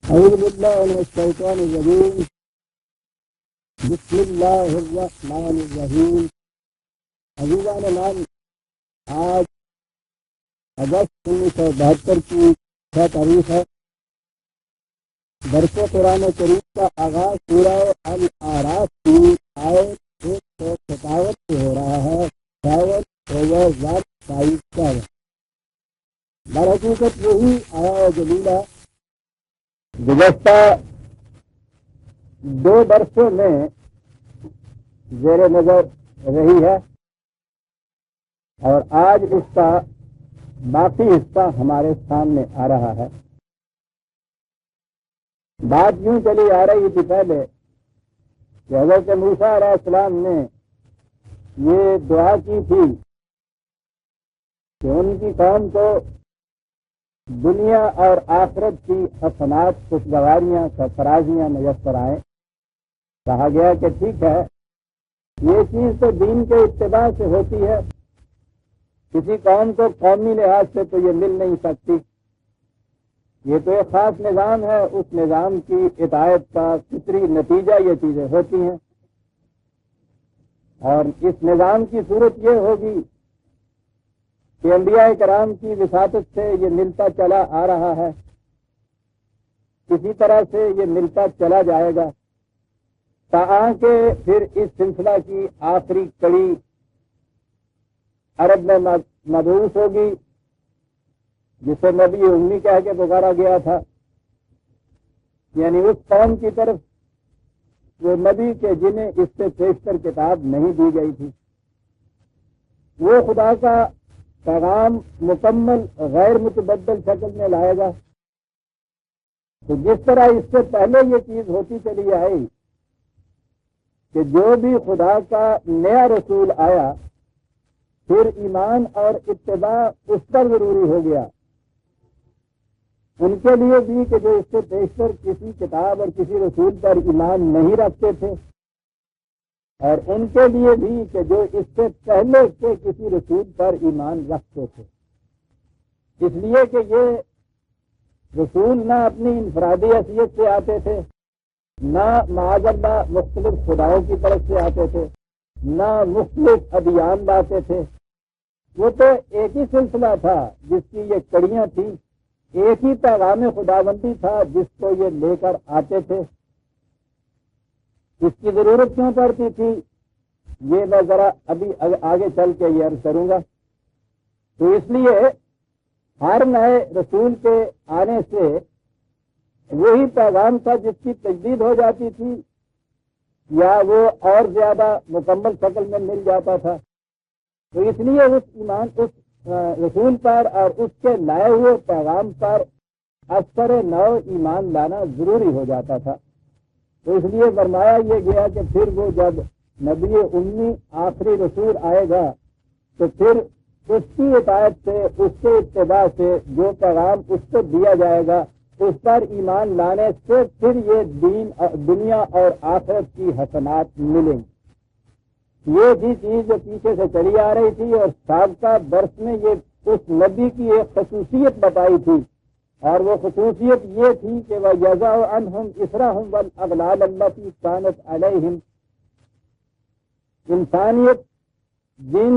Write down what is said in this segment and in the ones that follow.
اعوذ باللہ من الشیطان الرجیم بسم اللہ الرحمن الرحیم۔ عزیزان نام، آج اگست 1972 کی 6 تاریخ ہے۔ درس قرآن کریم کا آغاز سورہ الاعراف کی آیت 157 سے ہو رہا ہے۔ 7/27 کا در حقیقت یہی آیا جلیلہ گزشتہ 2 درسوں میں زیر نظر رہی ہے، اور آج اس کا باقی حصہ ہمارے سامنے آ رہا ہے۔ بات یوں چلی آ رہی تھی پہلے کہ حضرت موسیٰ علیہ السلام نے یہ دعا کی تھی کہ ان کی قوم کو دنیا اور آخرت کی حسنات، خوشگواریاں، سرفرازیاں میسر آئیں۔ کہا گیا کہ ٹھیک ہے، یہ چیز تو دین کے اتباع سے ہوتی ہے، کسی قوم کو قومی لحاظ سے تو یہ مل نہیں سکتی، یہ تو ایک خاص نظام ہے، اس نظام کی اطاعت کا فطری نتیجہ یہ چیزیں ہوتی ہیں، اور اس نظام کی صورت یہ ہوگی کہ انبیاء کرام کی وساطت سے یہ ملتا چلا آ رہا ہے، کسی طرح سے یہ ملتا چلا جائے گا تاکہ پھر اس سلسلہ کی آخری کڑی عرب میں مبعوث ہوگی، جسے نبی امی کہہ کے پکارا گیا تھا، یعنی اس قوم کی طرف وہ نبی کے جنہیں اس سے پیشتر کتاب نہیں دی گئی تھی، وہ خدا کا پیغام مکمل غیر متبدل شکل میں لائے گا۔ تو جس طرح اس سے پہلے یہ چیز ہوتی چلی آئی کہ جو بھی خدا کا نیا رسول آیا پھر ایمان اور اتباع اس پر ضروری ہو گیا، ان کے لیے بھی کہ جو اس سے پیشتر کسی کتاب اور کسی رسول پر ایمان نہیں رکھتے تھے، اور ان کے لیے بھی کہ جو اس سے پہلے کے کسی رسول پر ایمان رکھتے تھے۔ اس لیے کہ یہ رسول نہ اپنی انفرادی حیثیت سے آتے تھے، نہ معاذ اللہ مختلف خداؤں کی طرف سے آتے تھے، نہ مختلف ادیان لاتے تھے، وہ تو ایک ہی سلسلہ تھا جس کی یہ کڑیاں تھیں، ایک ہی پیغام خداوندی تھا جس کو یہ لے کر آتے تھے۔ اس کی ضرورت کیوں پڑتی تھی یہ میں ذرا ابھی آگے چل کے یہ عرض کروں گا۔ تو اس لیے ہر نئے رسول کے آنے سے وہی پیغام تھا جس کی تجدید ہو جاتی تھی، یا وہ اور زیادہ مکمل شکل میں مل جاتا تھا۔ تو اس لیے اس رسول پر اور اس کے لائے ہوئے پیغام پر اثر نو ایمان لانا ضروری ہو جاتا تھا۔ تو اس لیے فرمایا یہ گیا کہ پھر وہ جب نبی امی آخری رسول آئے گا تو پھر اس کی اطاعت سے، اس کے اتباع سے جو پیغام اس کو دیا جائے گا اس پر ایمان لانے سے پھر یہ دنیا اور آخرت کی حسنات ملیں گی۔ یہ بھی چیز جو پیچھے سے چلی آ رہی تھی، اور سابقہ درس میں یہ اس نبی کی ایک خصوصیت بتائی تھی، اور وہ خصوصیت یہ تھی کہ وَيَضَعُ عَنْهُمْ إِصْرَهُمْ وَالْأَغْلَالَ الَّتِي كَانَتْ عَلَيْهِمْ۔ انسانیت جن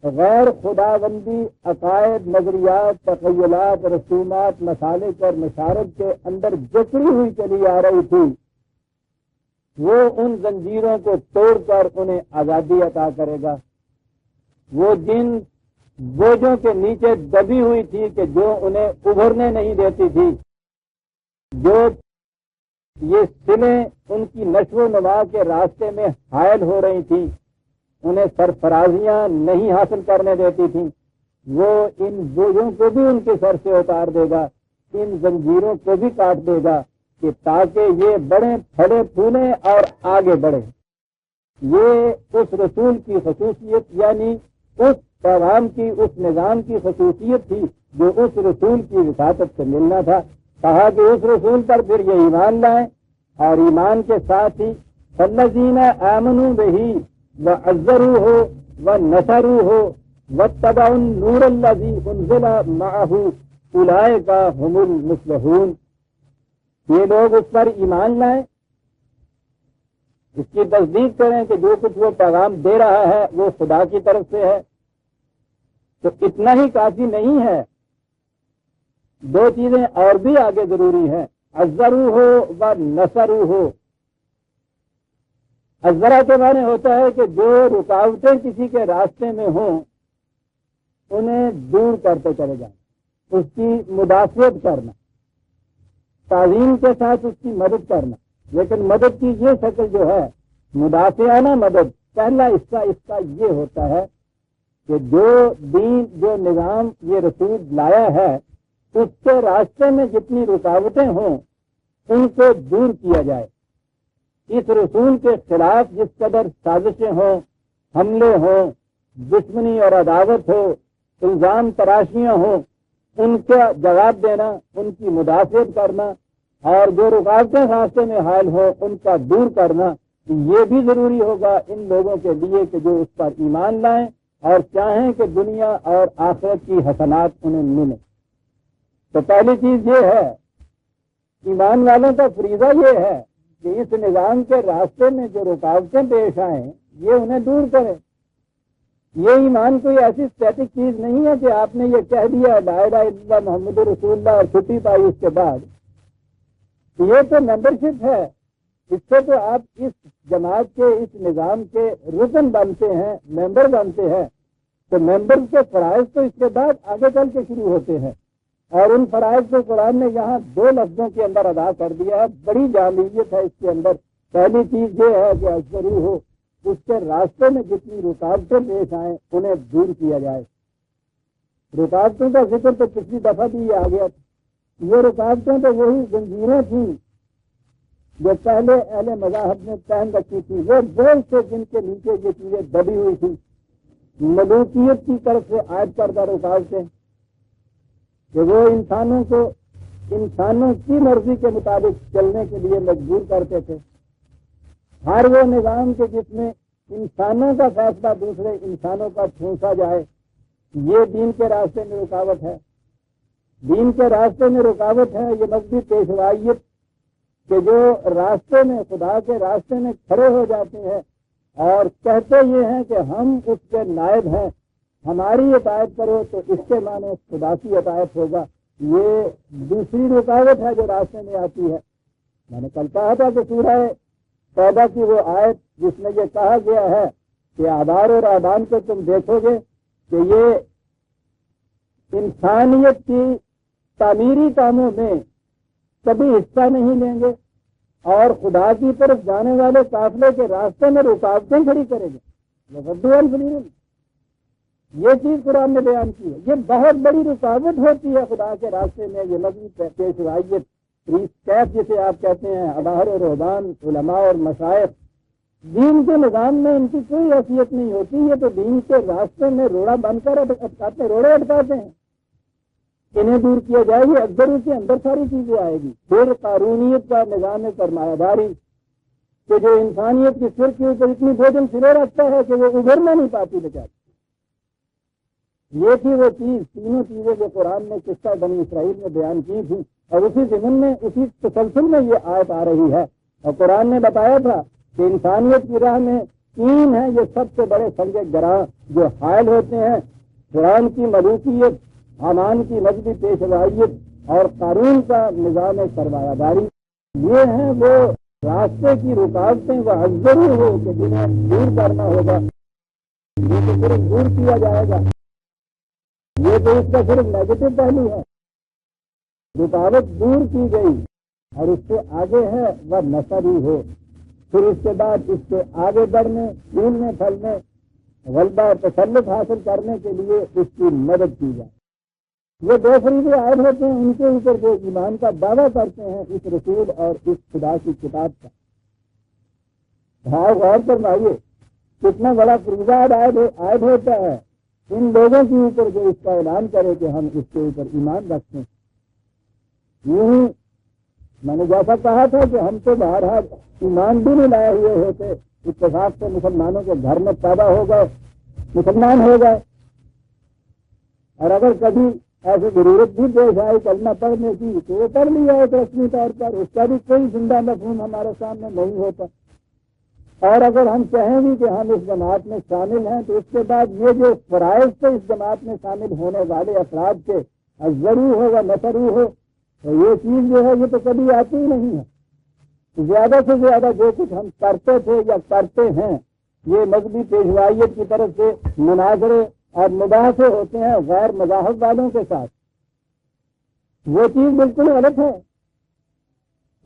غیر خداوندی عقائد، نظریات، تخیلات، رسومات، مسالک اور مشارت کے اندر جکڑی ہوئی چلی آ رہی تھی، وہ ان زنجیروں کو توڑ کر انہیں آزادی عطا کرے گا۔ وہ جن بوجھوں کے نیچے دبی ہوئی تھی کہ جو انہیں ابھرنے نہیں دیتی تھی، جو یہ سلیں ان کی نشو و نما کے راستے میں حائل ہو رہی تھیں، انہیں سرفرازیاں نہیں حاصل کرنے دیتی تھیں، وہ ان بوجھوں کو بھی ان کے سر سے اتار دے گا، ان زنجیروں کو بھی کاٹ دے گا، کہ تاکہ یہ بڑھیں، پھلیں پھولیں اور آگے بڑھیں۔ یہ اس رسول کی خصوصیت، یعنی اس پیغام کی، اس نظام کی خصوصیت تھی جو اس رسول کی وساطت سے ملنا تھا۔ کہا کہ اس رسول پر پھر یہ ایمان لائیں، اور ایمان کے ساتھ ہی فَالَّذِينَ آمَنُوا بِهِ وَعَزَّرُوهُ وَنَصَرُوهُ وَاتَّبَعُوا النُّورَ الَّذِي أُنزِلَ مَعَهُ أُولَئِكَ هُمُ الْمُفْلِحُونَ۔ یہ لوگ اس پر ایمان لائیں، اس کی تصدیق کریں کہ جو کچھ وہ پیغام دے رہا ہے وہ خدا کی طرف سے ہے، تو اتنا ہی کافی نہیں ہے، دو چیزیں اور بھی آگے ضروری ہیں، عزرو ہو و نصرو ہو۔ عزرا کے معنی ہوتا ہے کہ جو رکاوٹیں کسی کے راستے میں ہوں انہیں دور کرتے چلے جائیں، اس کی مدافعت کرنا، تعظیم کے ساتھ اس کی مدد کرنا۔ لیکن مدد کی یہ شکل جو ہے مدافعانہ مدد، پہلا حصہ اس کا یہ ہوتا ہے کہ جو دین، جو نظام یہ رسول لایا ہے اس کے راستے میں جتنی رکاوٹیں ہوں ان کو دور کیا جائے، اس رسول کے خلاف جس قدر سازشیں ہوں، حملے ہوں، دشمنی اور عداوت ہو، الزام تراشیاں ہوں، ان کا جواب دینا، ان کی مدافعت کرنا، اور جو رکاوٹیں راستے میں حائل ہوں ان کا دور کرنا، یہ بھی ضروری ہوگا ان لوگوں کے لیے کہ جو اس پر ایمان لائیں اور چاہیں کہ دنیا اور آخرت کی حسنات انہیں ملیں۔ تو پہلی چیز یہ ہے، ایمان والوں کا فریضہ یہ ہے کہ اس نظام کے راستے میں جو رکاوٹیں پیش آئیں یہ انہیں دور کریں۔ یہ ایمان کوئی ایسی اسٹیٹک چیز نہیں ہے کہ آپ نے یہ کہہ دیا لا الہ الا اللہ محمد رسول اللہ اور چھٹی پائی اس کے بعد، یہ تو ممبرشپ ہے، اس سے تو آپ اس جماعت کے، اس نظام کے رکن بنتے ہیں، ممبر بنتے ہیں، تو ممبر کے فرائض تو اس کے بعد آگے چل کے شروع ہوتے ہیں، اور ان فرائض کو قرآن نے یہاں دو لفظوں کے اندر ادا کر دیا ہے، بڑی جامعیت ہے اس کے اندر۔ پہلی چیز یہ ہے کہ ضرور ہو اس کے راستے میں جتنی رکاوٹیں پیش آئیں انہیں دور کیا جائے۔ رکاوٹوں کا ذکر تو پچھلی دفعہ بھی آ گیا تھا، یہ رکاوٹیں تو وہی زنجیریں تھیں جو پہلے اہل مذاہب نے پہن رکھی تھی، وہ بول سے جن کے نیچے یہ چیزیں دبی ہوئی تھی، ملوکیت کی طرف سے عائد کردہ رکاوٹیں کہ وہ انسانوں کو انسانوں کی مرضی کے مطابق چلنے کے لیے مجبور کرتے تھے۔ ہر وہ نظام کے جس میں انسانوں کا فیصلہ دوسرے انسانوں کا ٹھونسا جائے، یہ دین کے راستے میں رکاوٹ ہے۔ دین کے راستے میں رکاوٹ ہے یہ مذہبی پیشوائیت کہ جو راستے میں، خدا کے راستے میں کھڑے ہو جاتے ہیں اور کہتے یہ ہیں کہ ہم اس کے نائب ہیں، ہماری اطاعت کرو تو اس کے معنی خدا کی اطاعت ہوگا۔ یہ دوسری رکاوٹ ہے جو راستے میں آتی ہے۔ میں نے کل کہا تھا کہ سورہ توبہ کی وہ آیت جس میں یہ کہا گیا ہے کہ آبار اور آبان کو تم دیکھو گے کہ یہ انسانیت کی تعمیری کاموں میں کبھی حصہ نہیں لیں گے اور خدا کی طرف جانے والے قافلے کے راستے میں رکاوٹیں کھڑی کریں گے۔ یہ چیز قرآن نے بیان کی ہے، یہ بہت بڑی رکاوٹ ہوتی ہے خدا کے راستے میں، یہ مذہبی پیشوائیت، کیف جسے آپ کہتے ہیں، اباہر اور رہبان، علماء اور مشائخ، دین کے نظام میں ان کی کوئی حیثیت نہیں ہوتی، یہ تو دین کے راستے میں روڑا بن کر روڑے اٹکاتے ہیں۔ انہیں دور کیا جائے گی، اکثر اس کے اندر ساری چیزیں آئے گی۔ پھر قارونیت کا نظام سرمایہ داری کہ جو انسانیت کی سر کے اوپر اتنی بوجھل سرے رکھتا ہے کہ وہ ابھرنا نہیں پاتی بیچاری۔ یہ تھی وہ چیز، تینوں چیزیں جو قرآن نے قصہ بنی اسرائیل میں بیان کی تھی، اور اسی ضمن میں، اسی تسلسل میں یہ آیت آ رہی ہے۔ اور قرآن نے بتایا تھا کہ انسانیت کی راہ میں تین ہیں یہ سب سے بڑے سنگ گراں جو حائل ہوتے ہیں، قرآن کی ملوکیت، حامان کی مذہبی پیشوائیت اور قارون کا نظام سرمایہ داری۔ یہ ہیں وہ راستے کی رکاوٹیں، وہ ضرور ہو کہ جنہیں دور کرنا ہوگا، یہ تو صرف دور کیا جائے گا، یہ تو اس کا صرف نیگیٹو پہلو ہے۔ رکاوٹ دور کی گئی اور اس سے آگے ہے وہ نصری ہو، پھر اس کے بعد اس سے آگے بڑھنے، پھولنے پھلنے، غلبہ تسلط حاصل کرنے کے لیے اس کی مدد کی جائے۔ یہ دو فریضے عائد ہوتے ہیں ان کے اوپر جو ایمان کا دعویٰ کرتے ہیں اس رسول اور اس خدا کی کتاب کا۔ غور فرمائیے کتنا بڑا فریضہ عائد ہوتا ہے ان لوگوں کے اوپر جو اس کا اعلان کرے کہ ہم اس کے اوپر ایمان رکھتے ہیں۔ یوں ہی میں نے جیسا کہا تھا کہ ہم تو بہرحال ایمان بھی نہیں لائے ہوئے ہوتے، اتفاق سے مسلمانوں کے گھر میں پیدا ہو گئے، مسلمان ہو گئے، اور اگر کبھی ایسی ضرورت بھی پیش آئی کلمہ پڑھنے کی تو وہ پڑھ لیا ایک رسمی طور پر، اس کا بھی کوئی زندہ مفہوم ہمارے سامنے نہیں ہوتا۔ اور اگر ہم کہیں بھی کہ ہم اس جماعت میں شامل ہیں تو اس کے بعد یہ جو فرائض سے اس جماعت میں شامل ہونے والے افراد کے ضرور ہو یا نفرو ہو تو یہ چیز جو ہے یہ تو کبھی آتی ہی نہیں ہے۔ زیادہ سے زیادہ جو کچھ ہم کرتے تھے یا کرتے ہیں یہ مذہبی پیشوائیت کی طرف سے مناظرے اور مباحثے ہوتے ہیں غیر مذاہب والوں کے ساتھ، وہ چیز بالکل غلط ہے۔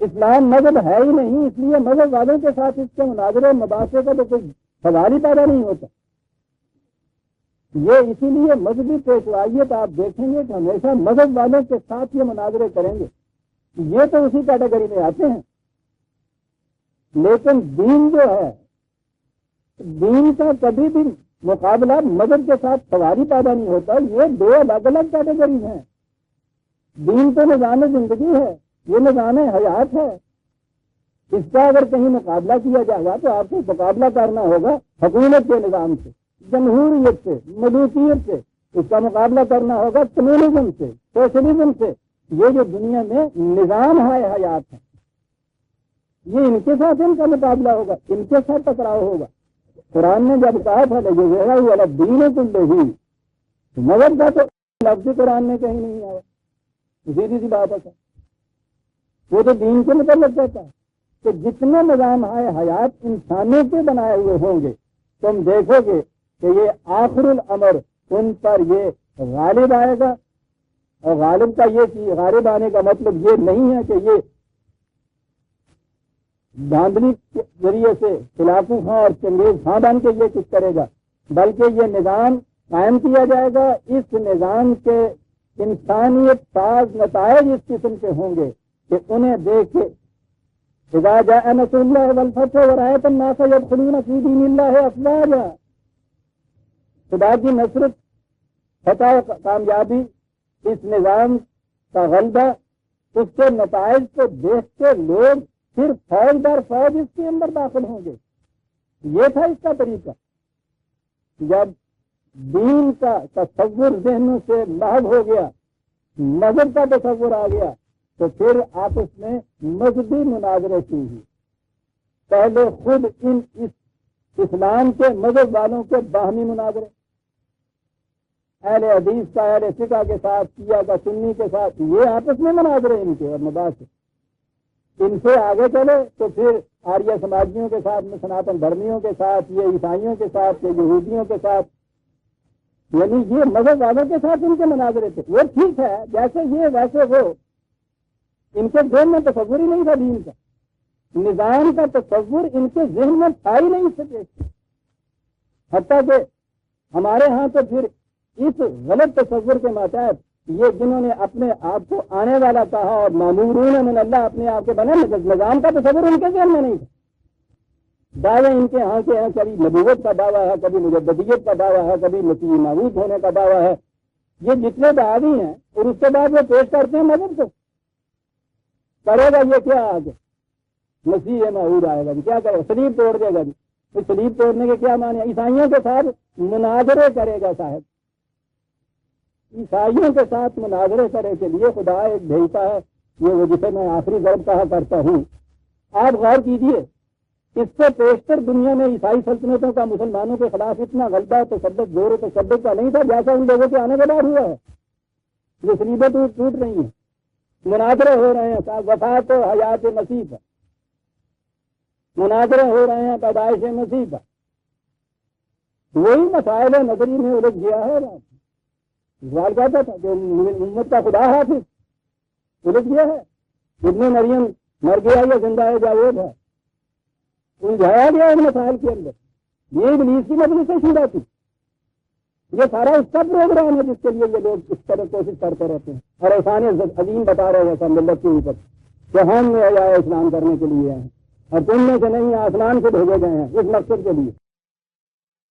اسلام مذہب ہے ہی نہیں، اس لیے مذہب والوں کے ساتھ اس کے مناظرے مباحثے کا تو کوئی سوال ہی پیدا نہیں ہوتا۔ یہ اسی لیے مذہبی پیشوائیت آپ دیکھیں گے کہ ہمیشہ مذہب والوں کے ساتھ یہ مناظرے کریں گے، یہ تو اسی کیٹیگری میں آتے ہیں۔ لیکن دین جو ہے، دین کا کبھی بھی مقابلہ مذہب کے ساتھ سواری پیدا نہیں ہوتا، یہ دو الگ الگ کیٹیگریز ہیں۔ دین تو نظام زندگی ہے، یہ نظام حیات ہے، اس کا اگر کہیں مقابلہ کیا جائے گا تو آپ کو مقابلہ کرنا ہوگا حکومت کے نظام سے، جمہوریت سے، ملوکیت سے، اس کا مقابلہ کرنا ہوگا کمیونزم سے، سوشلزم سے۔ یہ جو دنیا میں نظام ہے حیات ہے، یہ ان کے ساتھ ان کا مقابلہ ہوگا، ان کے ساتھ ٹکراؤ ہوگا۔ قرآن نے جب کہا تھا دین کلہ، مذہب کا تو لفظ قرآن میں کہیں نہیں آیا، سیدھی سی بات ہے، وہ تو دین کے متعلق کہتا ہے کہ جتنے نظام ہے حیات انسانوں کے بنائے ہوئے ہوں گے تم دیکھو گے کہ یہ آخر الامر ان پر یہ غالب آئے گا۔ اور غالب کا یہ چیز، غالب آنے کا مطلب یہ نہیں ہے کہ یہ دھاندلی کے ذریعے سے خلاقو خاں اور چنگیز خاں بن کے یہ کچھ کرے گا، بلکہ یہ نظام قائم کیا جائے گا۔ اس نظام کے انسانیت ساز نتائج اس قسم کے ہوں گے کہ انہیں دیکھ کے اذا جاء نصر اللہ والفتح ورأیت الناس یدخلون فی دین اللہ افواجا، خدا کی نصرت، فتح و کامیابی، اس نظام کا غلبہ، اس کے نتائج کو دیکھ کے لوگ پھر فوج در فوج اس کے اندر داخل ہوں گے۔ یہ تھا اس کا طریقہ۔ جب دین کا تصور ذہنوں سے محو ہو گیا، مذہب کا تصور آ گیا، تو پھر آپس میں مذہبی مناظرے کی ہوئی۔ پہلے خود اس اسلام کے مذہب والوں کے باہمی مناظرے، اہل حدیث کا اہل فقہ کے ساتھ، شیعہ کا سنی کے ساتھ، یہ آپس میں مناظرے ان کے اور مباحث۔ ان سے آگے چلے تو پھر آریہ سماجیوں کے ساتھ، سناتن دھرمیوں کے ساتھ، یہ عیسائیوں کے ساتھ، یہ یہودیوں کے ساتھ، یعنی یہ مذہب والوں کے ساتھ ان کے مناظرے تھے۔ وہ ٹھیک ہے، جیسے یہ ویسے وہ، ان کے ذہن میں تصور ہی نہیں تھا دین کا، نظام کا تصور ان کے ذہن میں تھا ہی نہیں سکے۔ حتیٰ کہ ہمارے ہاں تو پھر اس غلط تصور کے ماتحت یہ جنہوں نے اپنے آپ کو آنے والا کہا اور مامورون من اللہ اپنے آپ کے بنے، نظام کا تصور ان کے ذہن میں نہیں تھا۔ دعوے ان کے ہاں کے ہیں، کبھی نبوت کا دعویٰ ہے، کبھی مجددیت کا دعویٰ ہے، کبھی مسیح موعود ہونے کا دعویٰ ہے۔ یہ جتنے دعوی ہیں اور اس کے بعد وہ پیش کرتے ہیں مذہب کو، کرے گا یہ کیا آگے مسیح موعود آئے گا جی، کیا کرے گا؟ صلیب توڑ دے گا جی۔ تو صلیب توڑنے کے کیا معنی ہے؟ عیسائیوں کے ساتھ مناظرے کرے گا صاحب، عیسائیوں کے ساتھ مناظرے کرنے کے لیے خدا ایک بھیجتا ہے، یہ وہ جسے میں آخری ضرب کہا کرتا ہوں۔ آپ غور کیجئے، اس سے پیشتر دنیا میں عیسائی سلطنتوں کا مسلمانوں کے خلاف اتنا غلبہ تشدد، زور تشدد کا نہیں تھا جیسا ان لوگوں کے آنے کے بعد ہوا ہے۔ یہ صلیبیں ٹوٹ رہی ہیں، مناظرے ہو رہے ہیں، وفات و حیات مسیح پر مناظرے ہو رہے ہیں، پیدائش مسیح پر۔ وہی مسائل نظری میں الجھ گیا ہے۔ سوال کہتا تھا کہ امت کا خدا حافظ الجھ گیا ہے، ابن مریم مر گیا یا زندہ ہے جاوید ہے، الجھایا گیا ان مسائل کے اندر۔ یہ ابلیس کی مجلس سے شروع تھی، یہ سارا اس کا پروگرام ہے جس کے لیے یہ لوگ اس طرح کوشش کرتے رہتے ہیں اور احسان عظیم بتا رہے ہیں سب ملت کے اوپر کہ ہم میں آیا اسلام کرنے کے لیے ہیں اور تم میں سے نہیں، آسمان سے بھیجے گئے ہیں اس مقصد کے لیے۔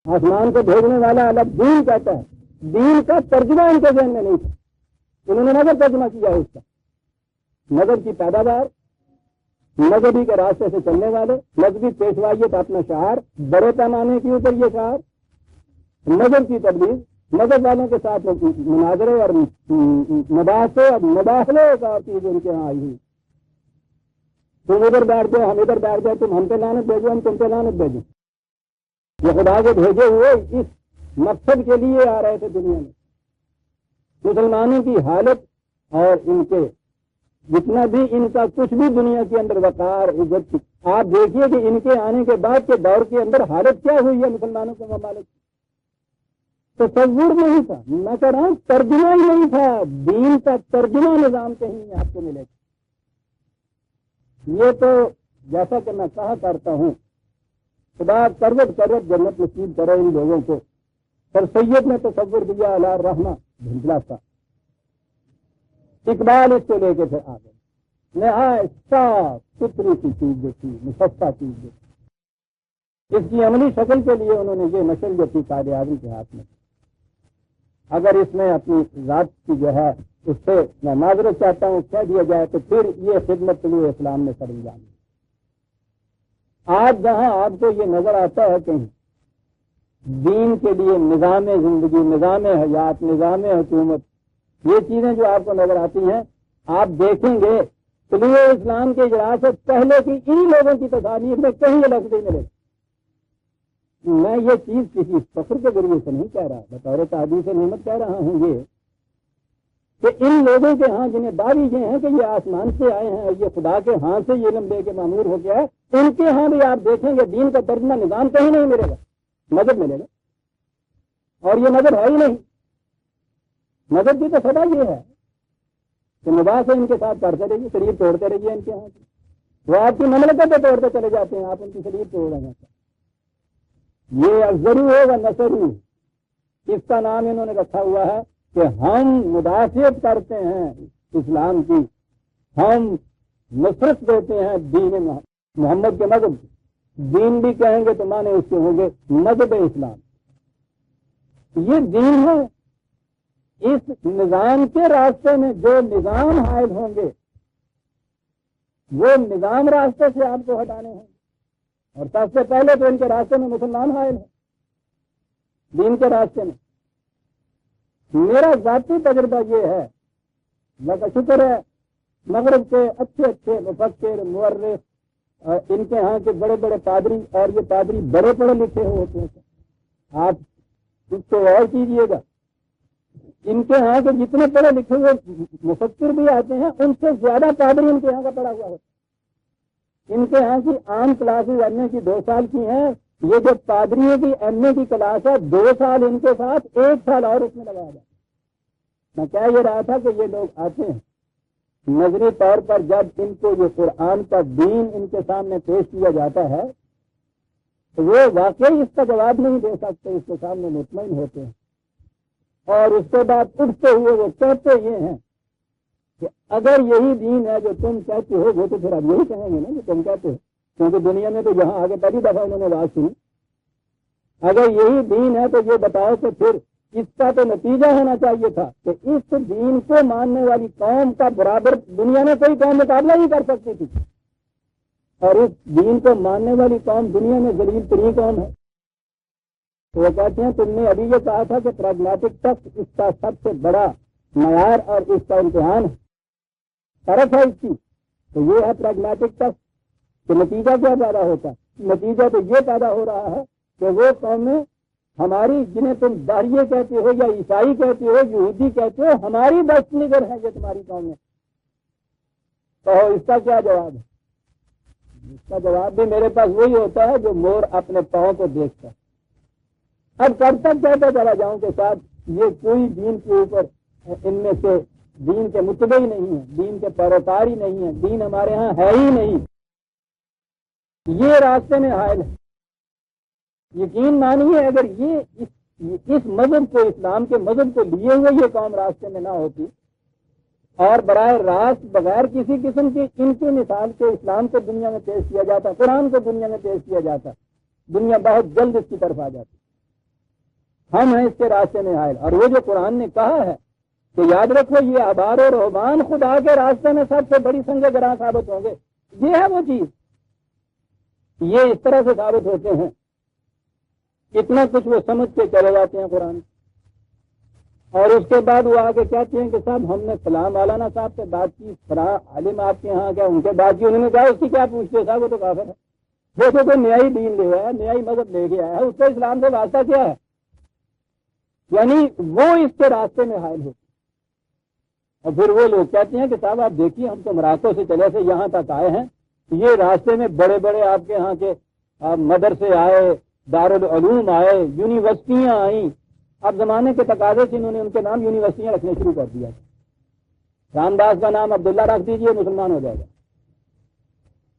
آسمان کو بھیجنے والا الگ دین کہتا ہے، دین کا ترجمہ ان کے ذہن میں نہیں تھا، انہوں نے نظر ترجمہ کیا اس کا۔ نظر کی پیداوار، مذہبی کے راستے سے چلنے والے، مذہبی پیشوائیت اپنا شعار، بڑے پیمانے کے اوپر یہ شعار، نظر کی تبلیغ، مذہب والوں کے ساتھ مناظرے اور مباحثے اور مداخلے کا چیز ان کے یہاں آئی ہوئی. تم ادھر بیٹھ جاؤ ہم ادھر بیٹھ جاؤ, تم ہم پہ لعنت بھیجو ہم تم پہ لعنت بھیجو. یہ خدا کے بھیجے ہوئے اس مقصد کے لیے آ رہے تھے دنیا میں. مسلمانوں کی حالت اور ان کے جتنا بھی ان کا کچھ بھی دنیا کے اندر وقار عزت, آپ دیکھیے کہ ان کے آنے کے بعد کے دور کے اندر حالت کیا ہوئی ہے مسلمانوں کے ممالک. تصور نہیں تھا, میں کہہ رہا ہوں ترجمہ ہی نہیں تھا. دین کا ترجمہ نظام کہیں آپ کو ملے گا. یہ تو جیسا کہ میں کہا کرتا ہوں, خدا کروٹ کروٹ جنت نصیب کرے ان لوگوں کو. پر سید نے تصور دیا علی الرحمہ دھندلا تھا. اقبال اس کو لے کے پھر آ گئے. نہایت صاف ستھری سی چیز جو تھی, مصفا چیز جو تھی, اس کی عملی شکل کے لیے انہوں نے یہ نشل جو تھی قائد اعظم کے ہاتھ میں. اگر اس میں اپنی ذات کی جو ہے اس سے میں معذرت چاہتا ہوں کہہ دیا جائے تو پھر یہ خدمت طلوع اسلام میں سر انجام. آج جہاں آپ کو یہ نظر آتا ہے کہیں دین کے لیے نظام زندگی, نظام حیات, نظام حکومت, یہ چیزیں جو آپ کو نظر آتی ہیں, آپ دیکھیں گے طلوع اسلام کے اجلاس سے پہلے کی ان لوگوں کی تصاویر میں کہیں یہ لفظ نہیں ملے. میں یہ چیز کسی فخر کے ذریعے سے نہیں کہہ رہا, بطور تحدیث نعمت کہہ رہا ہوں یہ کہ ان لوگوں کے ہاں جنہیں دعوی یہ ہیں کہ یہ آسمان سے آئے ہیں, یہ خدا کے ہاں سے یہ علم دے کے معمور ہو گیا ہے, ان کے ہاں بھی آپ دیکھیں گے دین کا ترجمہ نظام کہیں نہیں ملے گا. مذہب ملے گا, اور یہ مذہب ہے ہی نہیں. مذہب کی تو سزا یہ ہے کہ مباحث ان کے ساتھ کرتے رہیے, شریعت توڑتے رہیے ان کے ہاں سے. وہ آپ کی مملکت پہ توڑتے چلے جاتے ہیں, آپ ان کی شریعت توڑ رہے ہیں. یہ افضلو ہے و نصرو, اس کا نام انہوں نے رکھا ہوا ہے کہ ہم مدافعت کرتے ہیں اسلام کی, ہم نصرت دیتے ہیں دین محمد کے مذہب کی. دین بھی کہیں گے تو مانے اس کے ہوں گے مذہب اسلام. یہ دین ہے. اس نظام کے راستے میں جو نظام حائل ہوں گے وہ نظام راستے سے آپ کو ہٹانے ہیں, اور سب سے پہلے تو ان کے راستے میں مسلمان حائل ہیں دین کے راستے میں. میرا ذاتی تجربہ یہ ہے, اللہ کا شکر ہے مغرب کے اچھے اچھے مفکر مورخ, ان کے ہاں کے بڑے بڑے پادری, اور یہ پادری بڑے پڑھے لکھے ہوتے ہیں. آپ اس کو اور کیجیے گا, ان کے ہاں کے جتنے پڑھے لکھے ہوئے مفکر بھی آتے ہیں ان سے زیادہ پادری ان کے یہاں کا پڑھا ہوا ہوتا ہے. ان کے ہاں کی عام کلاسز ایم اے کی 2 سال کی ہیں, یہ جو پادریوں کی ایم اے کی کلاس ہے 2 سال ان کے ساتھ 1 سال اور اس میں لگایا جائے. میں کہہ یہ رہا تھا کہ یہ لوگ آتے ہیں نظری طور پر, جب ان کو یہ قرآن کا دین ان کے سامنے پیش کیا جاتا ہے تو وہ واقعی اس کا جواب نہیں دے سکتے, اس کے سامنے مطمئن ہوتے ہیں. اور اس کے بعد اٹھتے ہوئے وہ کہتے یہ ہیں کہ اگر یہی دین ہے جو تم کہتے ہو, وہ تو پھر اب یہی کہیں گے نا کہ تم کہتے ہو, کیونکہ دنیا میں تو یہاں آگے پہلی دفعہ انہوں نے بات سنی. اگر یہی دین ہے تو یہ بتاؤ کہ پھر اس کا تو نتیجہ ہونا چاہیے تھا کہ اس دین کو ماننے والی قوم کا برابر دنیا میں کوئی قوم مقابلہ نہیں کر سکتی تھی, اور اس دین کو ماننے والی قوم دنیا میں ذلیل ترین قوم ہے. تو وہ کہتے ہیں تم نے ابھی یہ کہا تھا کہ پریگمیٹک ٹیسٹ اس کا سب سے بڑا معیار اور اس کا امتحان ہے, طرف ہے اس کی, تو یہ ہے پریگمیٹک ٹیسٹ. تو نتیجہ کیا پیدا ہوتا ہے؟ نتیجہ تو یہ پیدا ہو رہا ہے کہ وہ قومیں ہماری, جنہیں تم داریے کہتے ہو یا عیسائی کہتے ہو, یہودی کہتے ہو, ہماری دست نگر ہے یہ تمہاری قومیں. تو اس کا کیا جواب ہے؟ اس کا جواب بھی میرے پاس وہی ہوتا ہے جو مور اپنے پاؤں کو دیکھتا ہے. اب کب تک کہتا چلا جاؤں کہ صاحب یہ کوئی دین کے اوپر ان میں سے دین کے متبع ہی نہیں ہے, دین کے پیروکار ہی نہیں ہے, دین ہمارے ہاں ہے ہی نہیں, یہ راستے میں حائل ہے. یقین مانیے اگر یہ اس مذہب کو, اسلام کے مذہب کو لیے ہوئے یہ قوم راستے میں نہ ہوتی اور براہ راست بغیر کسی قسم کی ان کی مثال کے اسلام کو دنیا میں پیش کیا جاتا, قرآن کو دنیا میں پیش کیا جاتا, دنیا بہت جلد اس کی طرف آ جاتی. ہم ہیں اس کے راستے میں حائل. اور وہ جو قرآن نے کہا ہے کہ یاد رکھو یہ احبار و رہبان خدا کے راستے میں سب سے بڑی سنگ گراں ثابت ہوں گے, یہ ہے وہ چیز. یہ اس طرح سے ثابت ہوتے ہیں, اتنا کچھ وہ سمجھ کے چلے جاتے ہیں قرآن. اور اس کے بعد وہ آگے کہتے ہیں کہ صاحب ہم نے فلاں مولانا صاحب سے بات کی، فلاں عالم آپ کے یہاں کیا ان کے بات کی، انہوں نے کہا اس کی کیا پوچھتے صاحب، وہ تو کافر ہے، وہ تو کوئی نیا دین لے آیا، نیا مذہب لے کے آیا ہے، اس کا اسلام سے واسطہ کیا ہے؟ یعنی وہ اس کے راستے میں حائل ہوتے، اور پھر وہ لوگ کہتے ہیں کہ صاحب آپ دیکھیے ہم تو مراکز سے چلے سے یہاں تک آئے ہیں، یہ راستے میں بڑے بڑے آپ کے یہاں کے مدرسے آئے، دارالعلوم آئے، یونیورسٹیاں آئیں، اب زمانے کے تقاضے سے انہوں نے ان کے نام یونیورسٹیاں رکھنے شروع کر دیا، رام داس کا نام عبداللہ رکھ دیجیے مسلمان ہو جائے گا۔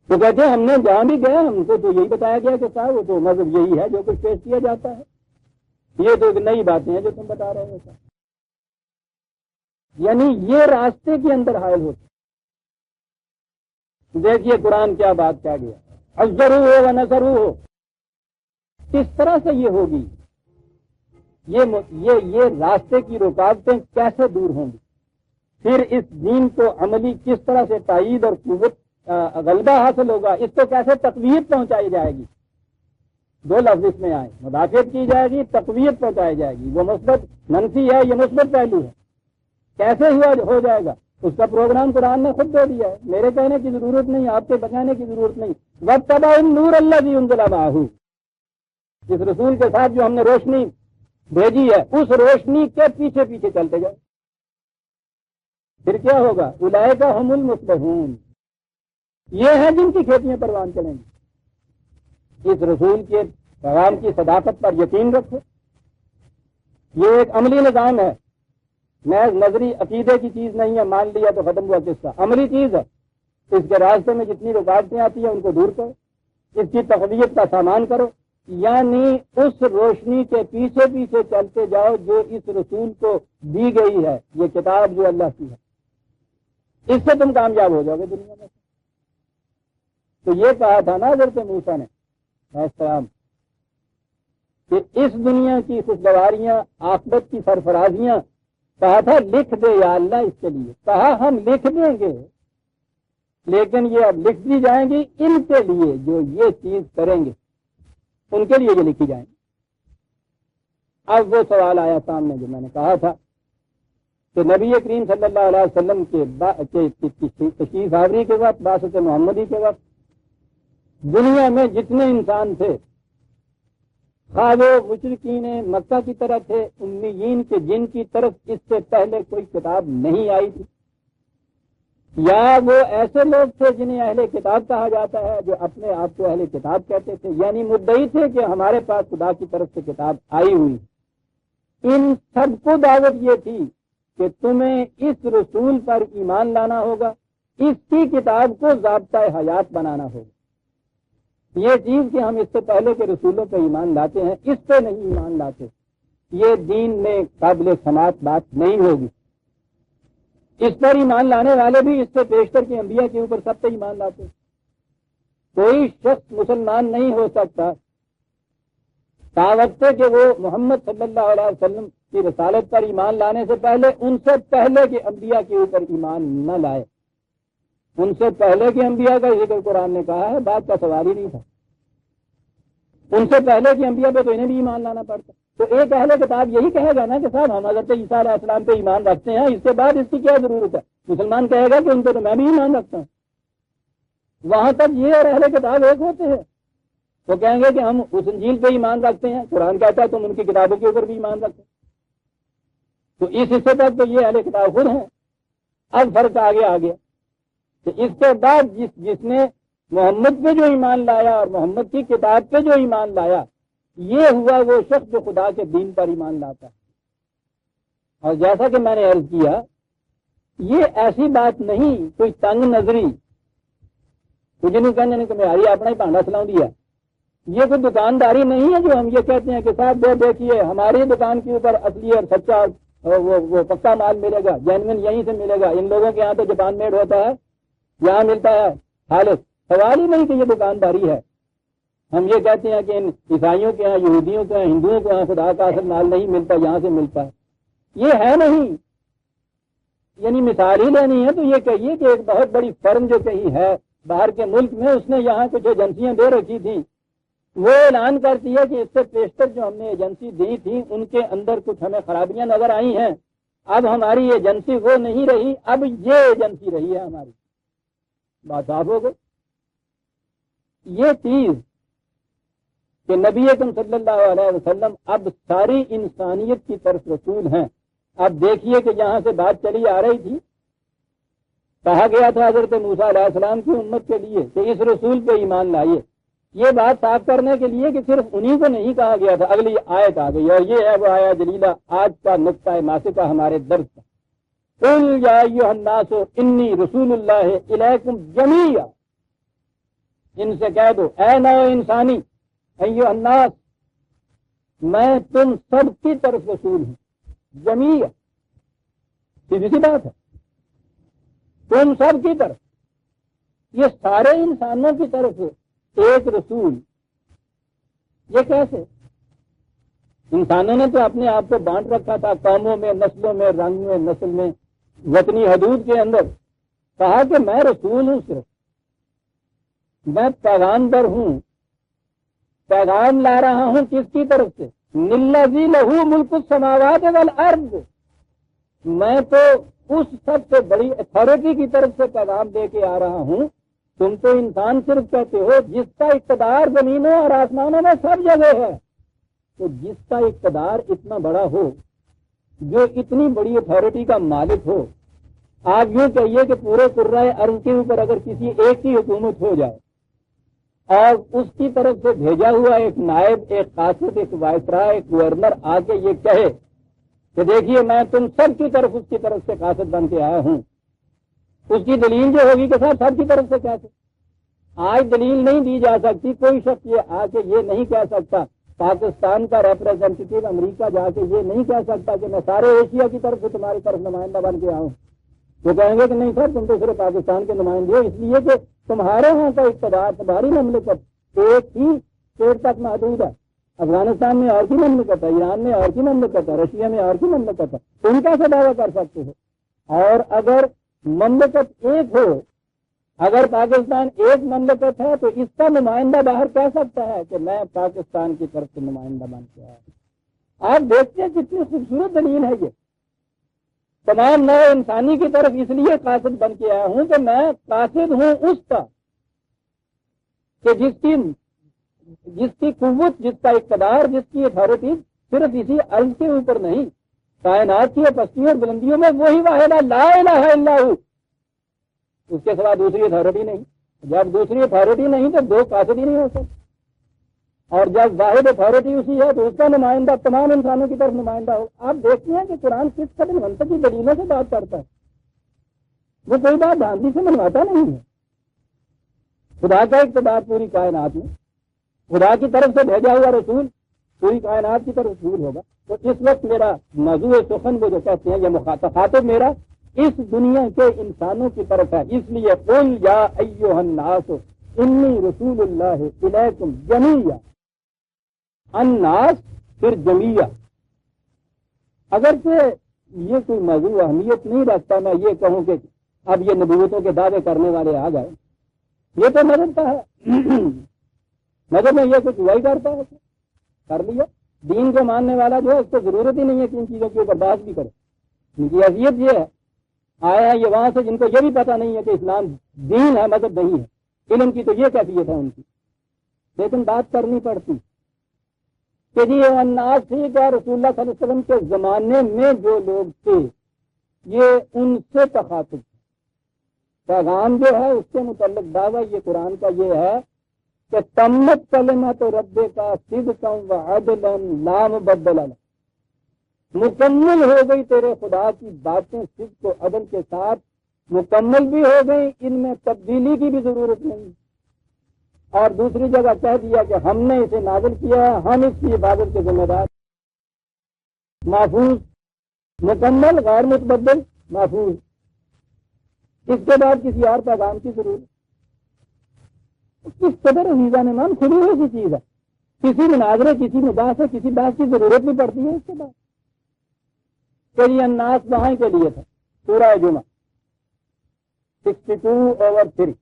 تو کہتے ہیں ہم نے جہاں بھی گئے ہم کو تو یہی بتایا گیا کہ صاحب وہ تو مذہب یہی ہے جو کچھ پیش کیا جاتا ہے، یہ تو نئی باتیں ہیں جو تم بتا رہے ہو صاحب۔ یعنی یہ راستے کے اندر حائل ہوتے۔ دیکھیے قرآن کیا بات کہہ گیا، ازرو ہو و نظرو ہو، کس طرح سے یہ ہوگی، یہ راستے کی رکاوٹیں کیسے دور ہوں گی، پھر اس دین کو عملی کس طرح سے تائید اور قوت غلبہ حاصل ہوگا، اس کو کیسے تقویت پہنچائی جائے گی، دو لفظ اس میں آئے، مدافعت کی جائے گی، تقویت پہنچائی جائے گی، وہ مثبت منفی ہے، یہ مثبت پہلو ہے، کیسے ہو جائے گا اس کا پروگرام قرآن نے خود دے دیا ہے، میرے کہنے کی ضرورت نہیں، آپ کے بتانے کی ضرورت نہیں۔ وَاتَّبَعُوا النُّورَ الَّذِي أُنزِلَ مَعَهُ، جس رسول کے ساتھ جو ہم نے روشنی بھیجی ہے اس روشنی کے پیچھے پیچھے چلتے جائیں، پھر کیا ہوگا، اولئک هم المفلحون، یہ ہیں جن کی کھیتیاں پروان چلیں گی۔ اس رسول کے پیغام کی صداقت پر یقین رکھو، یہ ایک عملی نظام ہے، محض نظری عقیدے کی چیز نہیں ہے، مان لیا تو ختم ہوا قصہ، عملی چیز ہے۔ اس کے راستے میں جتنی رکاوٹیں آتی ہیں ان کو دور کرو، اس کی تقویت کا سامان کرو، یعنی اس روشنی کے پیچھے پیچھے چلتے جاؤ جو اس رسول کو دی گئی ہے، یہ کتاب جو اللہ کی ہے، اس سے تم کامیاب ہو جاؤ گے دنیا میں۔ تو یہ کہا تھا نا حضرت موسیٰ نے علیہ السلام کہ اس دنیا کی خوشگواریاں، عاقبت کی سرفرازیاں، کہا تھا لکھ دے یا اللہ اس کے لیے، کہا ہم لکھ دیں گے، لیکن یہ اب لکھ دی جائیں گی ان کے لیے جو یہ چیز کریں گے، ان کے لیے یہ لکھی جائیں گی۔ اب وہ سوال آیا سامنے جو میں نے کہا تھا کہ نبی کریم صلی اللہ علیہ وسلم کے تشریف آوری کے وقت، بعثت محمدی کے وقت، دنیا میں جتنے انسان تھے، خواہ وہ مشرکین مکہ کی طرف تھے، امیین کے جن کی طرف اس سے پہلے کوئی کتاب نہیں آئی تھی، یا وہ ایسے لوگ تھے جنہیں اہل کتاب کہا جاتا ہے جو اپنے آپ کو اہل کتاب کہتے تھے، یعنی مدعی تھے کہ ہمارے پاس خدا کی طرف سے کتاب آئی ہوئی، ان سب کو دعوت یہ تھی کہ تمہیں اس رسول پر ایمان لانا ہوگا، اس کی کتاب کو ضابطۂ حیات بنانا ہوگا۔ یہ چیز کہ ہم اس سے پہلے کے رسولوں پہ ایمان لاتے ہیں، اس پہ نہیں ایمان لاتے، یہ دین میں قابل سماعت بات نہیں ہوگی۔ اس پر ایمان لانے والے بھی اس سے پیشتر کے انبیاء کے اوپر سب پہ ایمان لاتے، کوئی شخص مسلمان نہیں ہو سکتا تاوقت کہ وہ محمد صلی اللہ علیہ وسلم کی رسالت پر ایمان لانے سے پہلے ان سے پہلے کے انبیاء کے اوپر ایمان نہ لائے۔ ان سے پہلے کے انبیاء کا ذکر قرآن نے کہا ہے، بات کا سوال ہی نہیں تھا، ان سے پہلے کے انبیاء پہ تو انہیں بھی ایمان لانا پڑتا۔ تو ایک اہل کتاب یہی کہے گا نا کہ صاحب ہم حضرت عیسیٰ علیہ السلام پہ ایمان رکھتے ہیں، اس کے بعد اس کی کیا ضرورت ہے؟ مسلمان کہے گا کہ ان پہ تو میں بھی ایمان رکھتا ہوں۔ وہاں تک یہ اور اہل کتاب ایک ہوتے ہیں، وہ کہیں گے کہ ہم اس انجیل پہ ایمان رکھتے ہیں، قرآن کہتا ہے تم ان کی کتابوں کے اوپر بھی ایمان رکھتے، تو اس حصے تک تو یہ اہل کتاب خود ہیں۔ اب فرق آگے آ گیا کہ اس کے بعد جس نے محمد پہ جو ایمان لایا اور محمد کی کتاب پہ جو ایمان لایا، یہ ہوا وہ شخص جو خدا کے دین پر ایمان لاتا ہے۔ اور جیسا کہ میں نے عرض کیا، یہ ایسی بات نہیں کوئی تنگ نظری، کچھ نہیں کہنے کہ میری اپنا ہی پانڈا سلاؤں دیا، یہ کوئی دکانداری نہیں ہے جو ہم یہ کہتے ہیں کہ صاحب دیکھیے ہماری دکان کے اوپر اصلی اور سچا وہ پکا مال ملے گا، جینوین یہیں سے ملے گا، ان لوگوں کے یہاں تو جاپان میڈ ہوتا ہے، یہاں ملتا ہے خالص۔ سوال ہی نہیں کہ یہ دکانداری ہے۔ ہم یہ کہتے ہیں کہ ان عیسائیوں کے یہاں، یہودیوں کے یہاں، ہندوؤں کے یہاں خدا کا اصل مال نہیں ملتا، یہاں سے ملتا ہے، یہ ہے نہیں۔ یعنی مثال ہی لینی ہے تو یہ کہیے کہ ایک بہت بڑی فرم جو کہیں ہے باہر کے ملک میں، اس نے یہاں کچھ ایجنسیاں دے رکھی تھیں وہ اعلان کرتی ہے کہ اس سے پیشتر جو ہم نے ایجنسی دی تھی ان کے اندر کچھ ہمیں خرابیاں نظر آئی ہیں، اب ہماری ایجنسی وہ نہیں رہی، اب یہ ایجنسی رہی ہے ہماری. بات صاف ہو گئی. یہ چیز کہ نبی اکرم صلی اللہ علیہ وسلم اب ساری انسانیت کی طرف رسول ہیں. اب دیکھیے کہ یہاں سے بات چلی آ رہی تھی، کہا گیا تھا حضرت موسیٰ علیہ السلام کی امت کے لیے کہ اس رسول پہ ایمان لائیے. یہ بات صاف کرنے کے لیے کہ صرف انہی کو نہیں کہا گیا تھا. اگلی آیت آ گئی اور یہ ہے وہ آیا جلیلہ آج کا نقطہ ماسکہ ہمارے درس کا. قل یا ایھا الناس انی رسول اللہ الیکم جمیعا. ان سے کہہ دو اے نو انسانی، ایھا الناس، میں تم سب کی طرف رسول ہوں. جمیعا سیدھی سی بات ہے، تم سب کی طرف، یہ سارے انسانوں کی طرف ایک رسول. یہ کیسے؟ انسانوں نے تو اپنے آپ کو بانٹ رکھا تھا قوموں میں، نسلوں میں، رنگ میں، نسل میں، وطنی حدود کے اندر. کہا کہ میں رسول ہوں، صرف میں پیغام در ہوں، پیغام لا رہا ہوں کس کی طرف سے؟ للذی لہ ملک السماوات والارض. میں تو اس سب سے بڑی اتھارٹی کی طرف سے پیغام دے کے آ رہا ہوں. تم تو انسان صرف کہتے ہو جس کا اقتدار زمینوں اور آسمانوں میں سب جگہ ہے. تو جس کا اقتدار اتنا بڑا ہو، جو اتنی بڑی اتھارٹی کا مالک ہو، آپ یوں کہیے کہ پورے قرۂ ارض کے اوپر اگر کسی ایک کی حکومت ہو جائے اور اس کی طرف سے بھیجا ہوا ایک نائب، ایک قاصد، ایک وائسرا، ایک گورنر آ کے یہ کہے کہ دیکھیے میں تم سب کی طرف اس کی طرف سے قاصد بن کے آیا ہوں، اس کی دلیل جو ہوگی کہ صاحب سب کی طرف سے کیسے؟ آج دلیل نہیں دی جا سکتی. کوئی شخص یہ آ کے یہ نہیں کہہ سکتا، پاکستان کا ریپرزینٹیٹو امریکہ جا کے یہ نہیں کہہ سکتا کہ میں سارے ایشیا کی طرف سے تمہاری طرف نمائندہ بن کے آؤں. وہ کہیں گے کہ نہیں سر تم تو صرف پاکستان کے نمائندے ہو، اس لیے کہ تمہارے ہاں کا اقتدار، تمہاری مملکت ایک ہی اسٹیٹ تک محدود ہے. افغانستان میں اور کی مملکت ہے، ایران میں اور کی مملکت ہے، رشیا میں اور کی مملکت ہے. تم کیسے دعویٰ کر سکتے ہو؟ اور اگر مملکت ایک ہو، اگر پاکستان ایک مملکت ہے تو اس کا نمائندہ باہر کہہ سکتا ہے کہ میں پاکستان کی طرف سے نمائندہ بن کے آیا. آپ دیکھتے ہیں کتنی خوبصورت دلیل ہے. یہ تمام نئے انسانی کی طرف اس لیے قاصد بن کے آیا ہوں کہ میں قاصد ہوں اس کا کہ جس کی قوت، جس کا اقتدار، جس کی اتھارٹی صرف اسی عرض کے اوپر نہیں، کائنات کی پستیوں اور بلندیوں میں وہی واحد ہے، لا الہ الا ہو. اس کے سوا دوسری اتھارٹی نہیں. جب دوسری اتھارٹی نہیں تو دو قاصد ہی نہیں ہو سکتے. اور جب واحد اتھارٹی اسی ہے تو اس کا نمائندہ تمام انسانوں کی طرف نمائندہ ہو. آپ دیکھتے ہیں کہ قرآن کس قدر منطقی دلیلوں سے بات کرتا ہے. وہ کوئی بات دھاندلی سے منواتا نہیں ہے. خدا کا اقتدار پوری کائنات میں، خدا کی طرف سے بھیجا ہوا رسول پوری کائنات کی طرف رسول ہوگا. تو اس وقت میرا موضوع سخن وہ جو کہتے ہیں یہ مخاطب میرا اس دنیا کے انسانوں کی طرف ہے. اس لیے قل یا ایھا الناس انی رسول اللہ الیکم جمیعا. الناس پھر جمیعا. اگرچہ یہ کوئی موضوع اہمیت نہیں رکھتا، میں یہ کہوں کہ اب یہ نبوتوں کے دعوے کرنے والے آ گئے، یہ تو مذہب کا ہے. مذہب میں یہ کچھ وہی کرتا ہے، کر لیا. دین کو ماننے والا جو ہے اس کو ضرورت ہی نہیں ہے کہ ان چیزوں کے اوپر بات بھی کرے. ان کی حیثیت یہ ہے، آئے ہیں یہ وہاں سے جن کو یہ بھی پتہ نہیں ہے کہ اسلام دین ہے، مذہب نہیں ہے. علم کی تو یہ کیفیت ہے ان کی، لیکن بات کرنی پڑتی کہ جی الناس تھی کیا رسول اللہ صلی اللہ علیہ وسلم کے زمانے میں جو لوگ تھے یہ ان سے تخاطب ہے. پیغام جو ہے اس کے متعلق دعویٰ یہ قرآن کا یہ ہے کہ تمت کلمت رب کا صدقا وعدلا لا مبدل لہ. مکمل ہو گئی تیرے خدا کی باتیں صدق و عدل کے ساتھ، مکمل بھی ہو گئی، ان میں تبدیلی کی بھی ضرورت نہیں. اور دوسری جگہ کہہ دیا کہ ہم نے اسے نازل کیا ہے، ہم اس کی عبادت کے ذمہ دار. محفوظ، مکمل، غیر متبدل، محفوظ. اس کے بعد کسی اور پیغام کی ضرورت. کس قدر عزیزان ایمان کھلی ہوئی سی چیز ہے. کسی مناظرے، کسی مباحثے، کسی بات کی ضرورت بھی پڑتی ہے. اس کے بعد کہ یہ الناس وہاں کے لیے تھا. سورہ جمعہ 62/3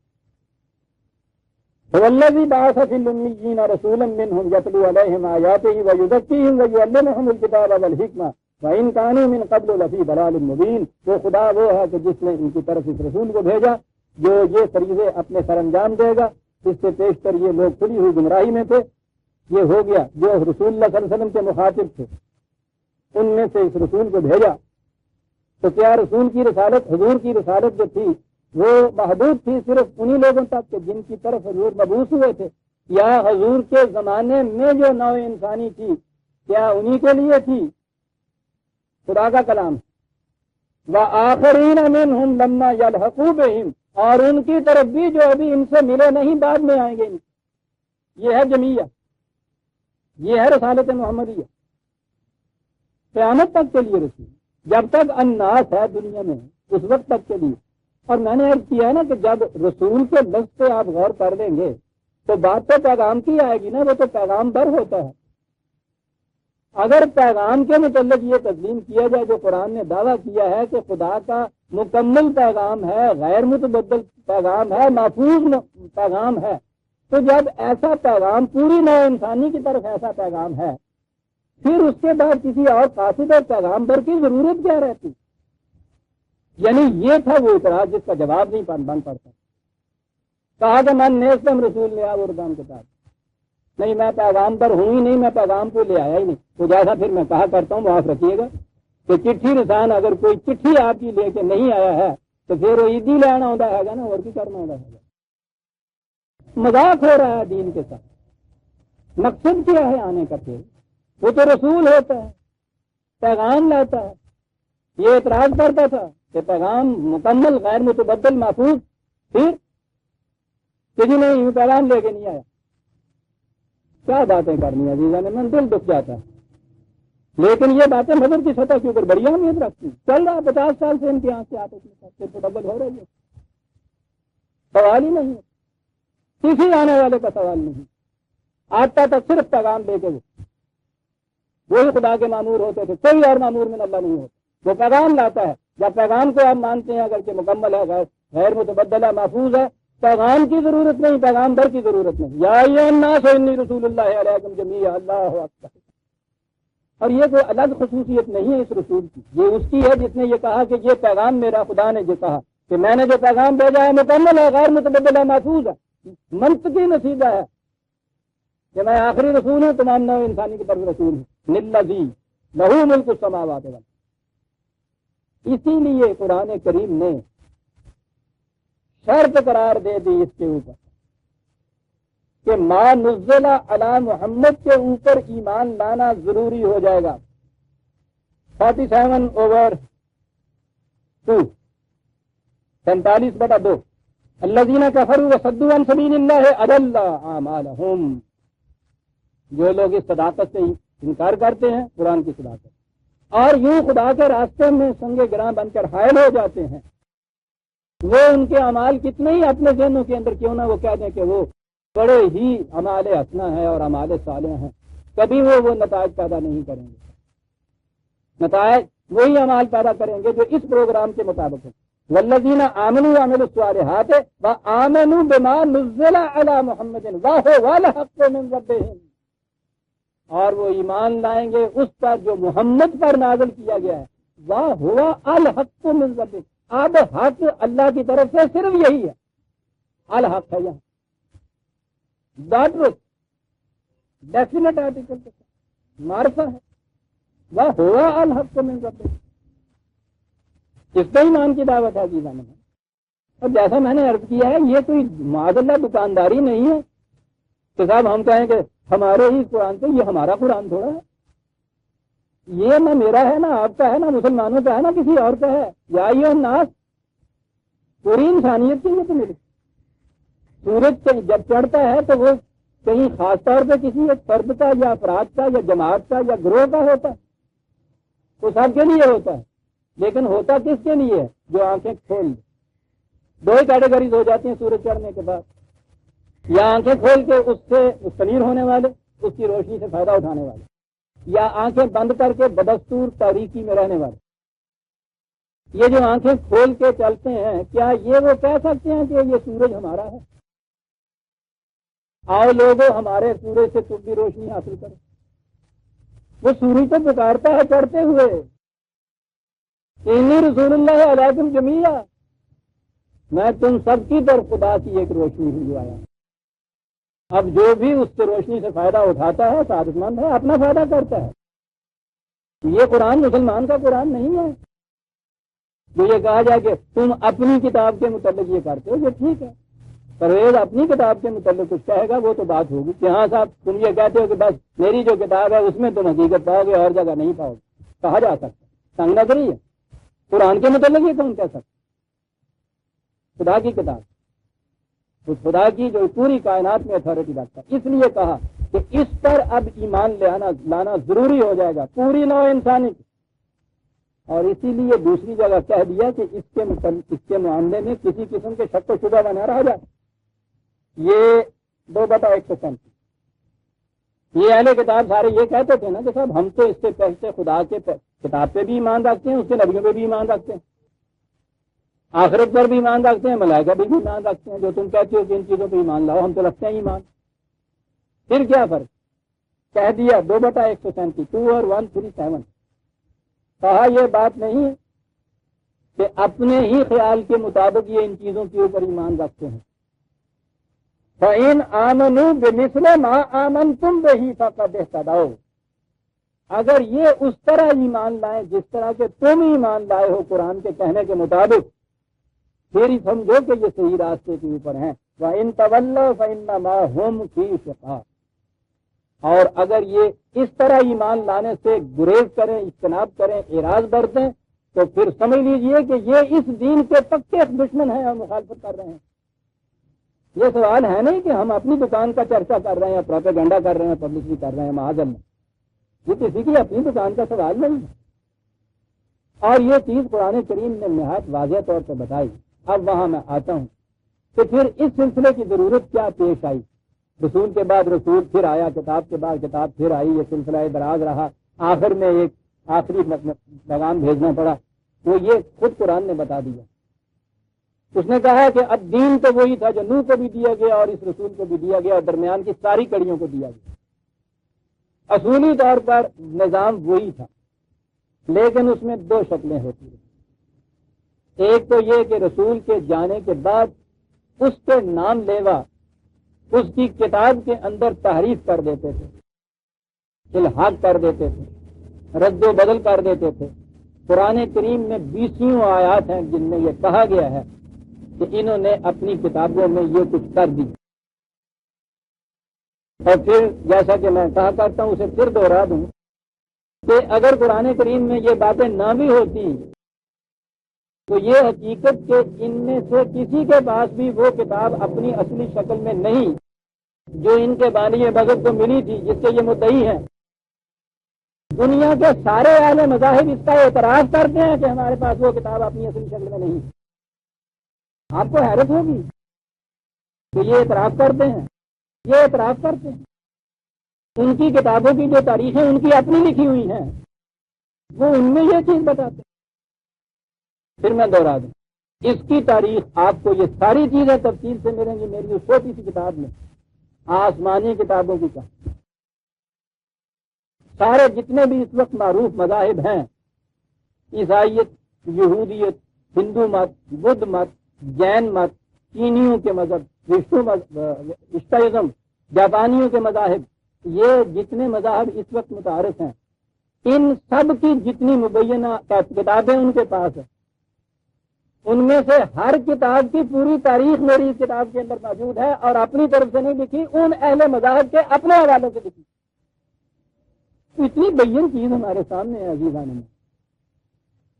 والذی بعث فی الامیین رسولا منہم یتلو علیہم آیاتہ ویزکیہم ویعلمہم الکتاب والحکمہ وَإِن كَانُوا مِن قَبْلُ لَفِي ضَلَالٍ مُبِينٍ۔ وہ خدا وہ ہے کہ جس نے ان کی طرف اس رسول کو بھیجا جو یہ فریضے اپنے سر انجام دے گا، اس سے پیشتر یہ لوگ کھلی ہوئی گمراہی میں تھے۔ یہ ہو گیا جو رسول اللہ صلی اللہ علیہ وسلم کے مخاطب تھے، ان میں سے اس رسول کو بھیجا۔ تو کیا رسول کی رسالت، حضور کی رسالت جو تھی وہ محدود تھی صرف انہی لوگوں تک کہ جن کی طرف حضور مبعوث ہوئے تھے، یا حضور کے زمانے میں جو نوع انسانی تھی کیا انہی کے لیے تھی؟ خدا کا کلام وآخرین منہم لما یلحقوا بہم، اور ان کی طرف بھی جو ابھی ان سے ملے نہیں بعد میں آئیں گے۔ یہ ہے جمیہ، یہ ہے رسالت محمدیہ، قیامت تک کے لیے رسول، جب تک الناس ہے دنیا میں اس وقت تک کے لیے۔ اور میں نے عرض کیا ہے نا کہ جب رسول کے لفظ پہ آپ غور کر لیں گے تو بات تو پیغام کی آئے گی نا، وہ تو پیغام بر ہوتا ہے۔ اگر پیغام کے متعلق یہ تسلیم کیا جائے جو قرآن نے دعویٰ کیا ہے کہ خدا کا مکمل پیغام ہے، غیر متبدل پیغام ہے، محفوظ پیغام ہے، تو جب ایسا پیغام پوری نوع انسانی کی طرف ایسا پیغام ہے، پھر اس کے بعد کسی اور قاصد اور پیغام بر کی ضرورت کیا رہتی؟ یعنی یہ تھا وہ اعتراض جس کا جواب نہیں بن پڑتا۔ کہا کہ من نیستم رسول نے اردان کے ساتھ، نہیں میں پیغام پر ہوں ہی نہیں، میں پیغام کو لے آیا ہی نہیں۔ تو جیسا پھر میں کہا کرتا ہوں معاف رکھیے گا کہ چٹھی رسان اگر کوئی چٹھی آپ کی لے کے نہیں آیا ہے تو پھر وہ عیدی لینا ہوتا ہے گا نا، اور بھی کرنا ہوتا ہے۔ مذاق ہو رہا ہے دین کے ساتھ۔ مقصد کیا ہے آنے کا؟ پھر وہ تو رسول ہوتا ہے، پیغام لاتا ہے۔ یہ اعتراض کرتا تھا کہ پیغام مکمل غیر متبدل محفوظ، پھر کسی نے یوں پیغام لے کے نہیں آیا۔ کیا باتیں کرنی عزیزاں نے، من دل دکھ جاتا ہے۔ لیکن یہ باتیں مذہب کی سطح کے اوپر بڑی اہمیت رکھتی ہیں۔ چل رہا 50 سال سے ان کے یہاں سے آپس میں متبدل ہو رہی ہے، سوال ہی نہیں ہے، کسی آنے والے کا سوال نہیں۔ آتا تک صرف پیغام لے کے وہی خدا کے مامور ہوتے تھے، کوئی اور مامور من اللہ نہیں ہوتا۔ وہ پیغام لاتا ہے، جب پیغام کو آپ مانتے ہیں اگر کہ مکمل ہے، غیر متبدل ہے، محفوظ ہے، پیغام کی ضرورت نہیں، پیغام در کی ضرورت نہیں۔ یا ایھا الناس انی رسول اللہ علیکم جمیعا، اللہ اکبر۔ اور یہ کوئی الگ خصوصیت نہیں ہے اس رسول کی، یہ اس کی ہے جس نے یہ کہا کہ یہ پیغام میرا، خدا نے جو کہا کہ میں نے جو پیغام بھیجا ہے مکمل ہے، غیر متبدل ہے، محفوظ ہے، منطقی نتیجہ ہے کہ میں آخری رسول ہوں، تمام نوع انسانی کی طرف رسول ہوں۔ للذی لہ ملک السماوات والارض۔ اسی لیے قرآن کریم نے شرط قرار دے دی اس کے اوپر کہ ما نزل علی محمد کے اوپر ایمان لانا ضروری ہو جائے گا۔ 47/2 45/2 الذین کفروا وصدوا عن سبیل اللہ اضل اعمالہم۔ جو لوگ اس صداقت سے انکار کرتے ہیں، قرآن کی صداقت، اور یوں خدا کے راستے میں سنگ گراں بن کر حائل ہو جاتے ہیں، وہ ان کے اعمال کتنے ہی اپنے ذہنوں کے اندر کیوں نہ وہ کہہ دیں کہ وہ بڑے ہی اعمال حسنہ ہیں اور اعمال صالح ہیں، کبھی وہ نتائج پیدا نہیں کریں گے۔ نتائج وہی اعمال پیدا کریں گے جو اس پروگرام کے مطابق ہے۔ والذین آمنوا وعملوا الصالحات وآمنوا بما نزل علی محمد وهو الحق من ربهم، اور وہ ایمان لائیں گے اس پر جو محمد پر نازل کیا گیا ہے، وهو الحق من ربهم۔ اب حق اللہ کی طرف سے صرف یہی ہے، الحق ہے، یہاں ڈاٹرس ڈیفینٹ آرٹیکل معرفہ ہے، وهو الحق من ربهم۔ اس پہ ایمان کی دعوت ہے جی میں۔ اور جیسا میں نے عرض کیا ہے، یہ کوئی معاذ اللہ دکانداری نہیں ہے کہ صاحب ہم کہیں کہ ہمارے ہی قرآن سے، یہ ہمارا قرآن تھوڑا ہے، یہ نہ میرا ہے، نہ آپ کا ہے، نہ مسلمانوں کا ہے، نہ کسی اور کا ہے۔ یا ایھا الناس، پوری انسانیت کے لیے تو ملے۔ سورج جب چڑھتا ہے تو وہ کہیں خاص طور پہ کسی ایک فرد کا یا افراد کا یا جماعت کا یا گروہ کا ہوتا ہے، تو سب کے لیے ہوتا ہے، لیکن ہوتا کس کے لیے؟ جو آنکھیں کھول دے۔ دو ہی کیٹیگریز ہو جاتی ہیں سورج چڑھنے کے بعد، یا آنکھیں کھول کے اس سے مستنیر ہونے والے، اس کی روشنی سے فائدہ اٹھانے والے، یا آنکھیں بند کر کے بدستور تاریکی میں رہنے والے۔ یہ جو آنکھیں کھول کے چلتے ہیں، کیا یہ وہ کہہ سکتے ہیں کہ یہ سورج ہمارا ہے؟ آؤ لوگوں ہمارے سورج سے تم بھی روشنی حاصل کرو. وہ سورج کو پکارتا ہے چڑھتے ہوئے، انی رسول اللہ علیکم جمیعا، میں تم سب کی طرف خدا کی ایک روشنی ہی آیا. اب جو بھی اس سے روشنی سے فائدہ اٹھاتا ہے سعادت مند ہے، اپنا فائدہ کرتا ہے. یہ قرآن مسلمان کا قرآن نہیں ہے. جو یہ کہا جائے کہ تم اپنی کتاب کے متعلق یہ کرتے ہو، یہ ٹھیک ہے. پرویز اپنی کتاب کے متعلق کچھ کہے گا وہ تو بات ہوگی کہ ہاں صاحب تم یہ کہتے ہو کہ بس میری جو کتاب ہے اس میں تم حقیقت پاؤ گے اور جگہ نہیں پاؤ گے، کہا جا سکتا. تنگ نظری ہے. قرآن کے متعلق یہ کون کہہ سکتا؟ خدا کی کتاب، اس خدا کی جو پوری کائنات میں اتھارٹی رکھتا ہے. اس لیے کہا کہ اس پر اب ایمان لانا ضروری ہو جائے گا پوری نوع انسانی کی. اور اسی لیے دوسری جگہ کہہ دیا کہ اس کے معاملے میں کسی قسم کے شک و شبہ بنا رہا جائے. یہ 2/1%. یہ اہل کتاب سارے یہ کہتے تھے نا کہ صاحب ہم تو اس سے پہلے خدا کے کتاب پہ بھی ایمان رکھتے ہیں، اس کے نبیوں پہ بھی ایمان رکھتے ہیں، آخرت پر بھی ایمان رکھتے ہیں، ملائکہ بھی ایمان رکھتے ہیں. جو تم کہتے ہو کہ ان چیزوں پہ ایمان لاؤ، ہم تو رکھتے ہیں ایمان. پھر کیا فرق؟ کہہ دیا 2/137 2 اور 137. کہا یہ بات نہیں ہے کہ اپنے ہی خیال کے مطابق یہ ان چیزوں کے اوپر ایمان رکھتے ہیں. فَإِنْ آمَنُوا بِمِثْلِ مَا آمَنْتُمْ بِهِ فَقَدِ اهْتَدَوْا. اگر یہ اس طرح ایمان لائیں جس طرح کے تم ایمان لائے ہو قرآن کے کہنے کے مطابق، پھر ہی سمجھو کہ یہ صحیح راستے کے اوپر ہیں. وَإِنْ تَوَلَّوْا فَإِنَّمَا هُمْ فِي شِقَاقٍ. اور اگر یہ اس طرح ایمان لانے سے گریز کریں، اجتناب کریں، اعراض برتیں، تو پھر سمجھ لیجئے کہ یہ اس دین کے پکے دشمن ہیں اور مخالفت کر رہے ہیں. یہ سوال ہے نہیں کہ ہم اپنی دکان کا چرچا کر رہے ہیں، پروپیگنڈا کر رہے ہیں، پبلسٹی کر رہے ہیں، معاذ اللہ. یہ کسی کی اپنی دکان کا سوال نہیں ہے. اور یہ چیز قرآن کریم نے نہایت واضح طور پر بتائی. اب وہاں میں آتا ہوں کہ پھر اس سلسلے کی ضرورت کیا پیش آئی. رسول کے بعد رسول پھر آیا، کتاب کے بعد کتاب پھر آئی، یہ سلسلہ دراز رہا. آخر میں ایک آخری پیغام بھیجنا پڑا. وہ یہ خود قرآن نے بتا دیا. اس نے کہا کہ اب دین تو وہی تھا جو نوح کو بھی دیا گیا اور اس رسول کو بھی دیا گیا اور درمیان کی ساری کڑیوں کو دیا گیا. اصولی طور پر نظام وہی تھا، لیکن اس میں 2 شکلیں ہوتی ہیں. ایک تو یہ کہ رسول کے جانے کے بعد اس کے نام لیوا اس کی کتاب کے اندر تحریف کر دیتے تھے، الحاق کر دیتے تھے، رد و بدل کر دیتے تھے. قرآن کریم میں 20 آیات ہیں جن میں یہ کہا گیا ہے کہ انہوں نے اپنی کتابوں میں یہ کچھ کر دی. اور پھر جیسا کہ میں کہا کرتا ہوں اسے پھر دوہرا دوں کہ اگر قرآن کریم میں یہ باتیں نہ بھی ہوتی تو یہ حقیقت کہ ان میں سے کسی کے پاس بھی وہ کتاب اپنی اصلی شکل میں نہیں جو ان کے بانی مذہب کو ملی تھی، جس کے یہ مدعی ہیں. دنیا کے سارے اہل مذاہب اس کا اعتراف کرتے ہیں کہ ہمارے پاس وہ کتاب اپنی اصلی شکل میں نہیں. آپ کو حیرت ہوگی کہ یہ اعتراف کرتے ہیں، یہ اعتراف کرتے ہیں. ان کی کتابوں کی جو تاریخیں ان کی اپنی لکھی ہوئی ہیں وہ ان میں یہ چیز بتاتے ہیں. پھر میں دوہرا دوں، اس کی تاریخ آپ کو یہ ساری چیزیں تفصیل سے ملیں گی میری اس چھوٹی سی کتاب میں، آسمانی کتابوں کی کہانی. سارے جتنے بھی اس وقت معروف مذاہب ہیں، عیسائیت، یہودیت، ہندو مت، بدھ مت، جین مت، چینیوں کے مذہب، اشتاازم، جاپانیوں کے مذاہب، یہ جتنے مذاہب اس وقت متعارف ہیں، ان سب کی جتنی مبینہ کتابیں ان کے پاس ہیں، ان میں سے ہر کتاب کی پوری تاریخ میری اس کتاب کے اندر موجود ہے اور اپنی طرف سے نہیں لکھی، ان اہل مذاہب کے اپنے حوالے سے لکھی. اتنی بین چیز ہمارے سامنے ہے عزیزان میں.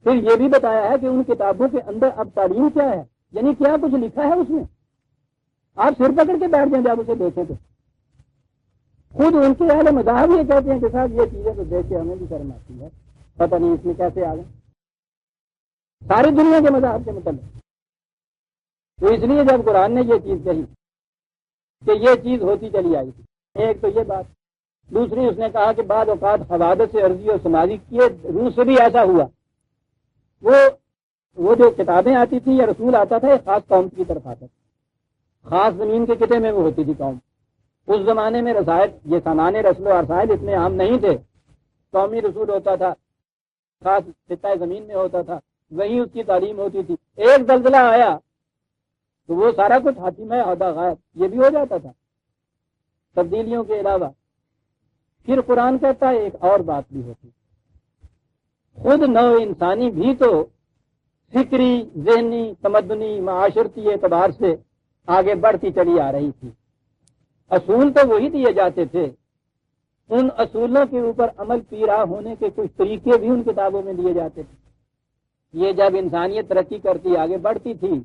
پھر یہ بھی بتایا ہے کہ ان کتابوں کے اندر اب تعلیم کیا ہے، یعنی کیا کچھ لکھا ہے اس میں. آپ سر پکڑ کے بیٹھ جائیں جب اسے دیکھیں تو خود ان کے اہل مذاہب یہ کہتے ہیں کہ صاحب یہ چیزیں تو دیکھ کے ہمیں بھی شرم آتی ہے، پتہ نہیں اس میں کیسے آ گئے ساری دنیا کے مذاہب کے متعلق. تو اس لیے جب قرآن نے یہ چیز کہی کہ یہ چیز ہوتی چلی آئی تھی، ایک تو یہ بات. دوسری اس نے کہا کہ بعض اوقات حوادث عرضی اور سماجی کی روح سے بھی ایسا ہوا. وہ جو کتابیں آتی تھیں یا رسول آتا تھا ایک خاص قوم کی طرف آتا تھا، خاص زمین کے خطے میں وہ ہوتی تھی قوم. اس زمانے میں رسائل، یہ سامان رسل و رسائل اتنے عام نہیں تھے. قومی رسول ہوتا تھا، خاص خطہ زمین میں ہوتا تھا، وہیں اس کی تعلیم ہوتی تھی. ایک زلزلہ آیا تو وہ سارا کچھ حاتم ہے عہدہ غائب، یہ بھی ہو جاتا تھا تبدیلیوں کے علاوہ. پھر قرآن کہتا ہے ایک اور بات بھی ہوتی، خود نو انسانی بھی تو فکری، ذہنی، تمدنی، معاشرتی اعتبار سے آگے بڑھتی چلی آ رہی تھی. اصول تو وہی دیے جاتے تھے، ان اصولوں کے اوپر عمل پیرا ہونے کے کچھ طریقے بھی ان کتابوں میں دیے جاتے تھے. یہ جب انسانیت ترقی کرتی آگے بڑھتی تھی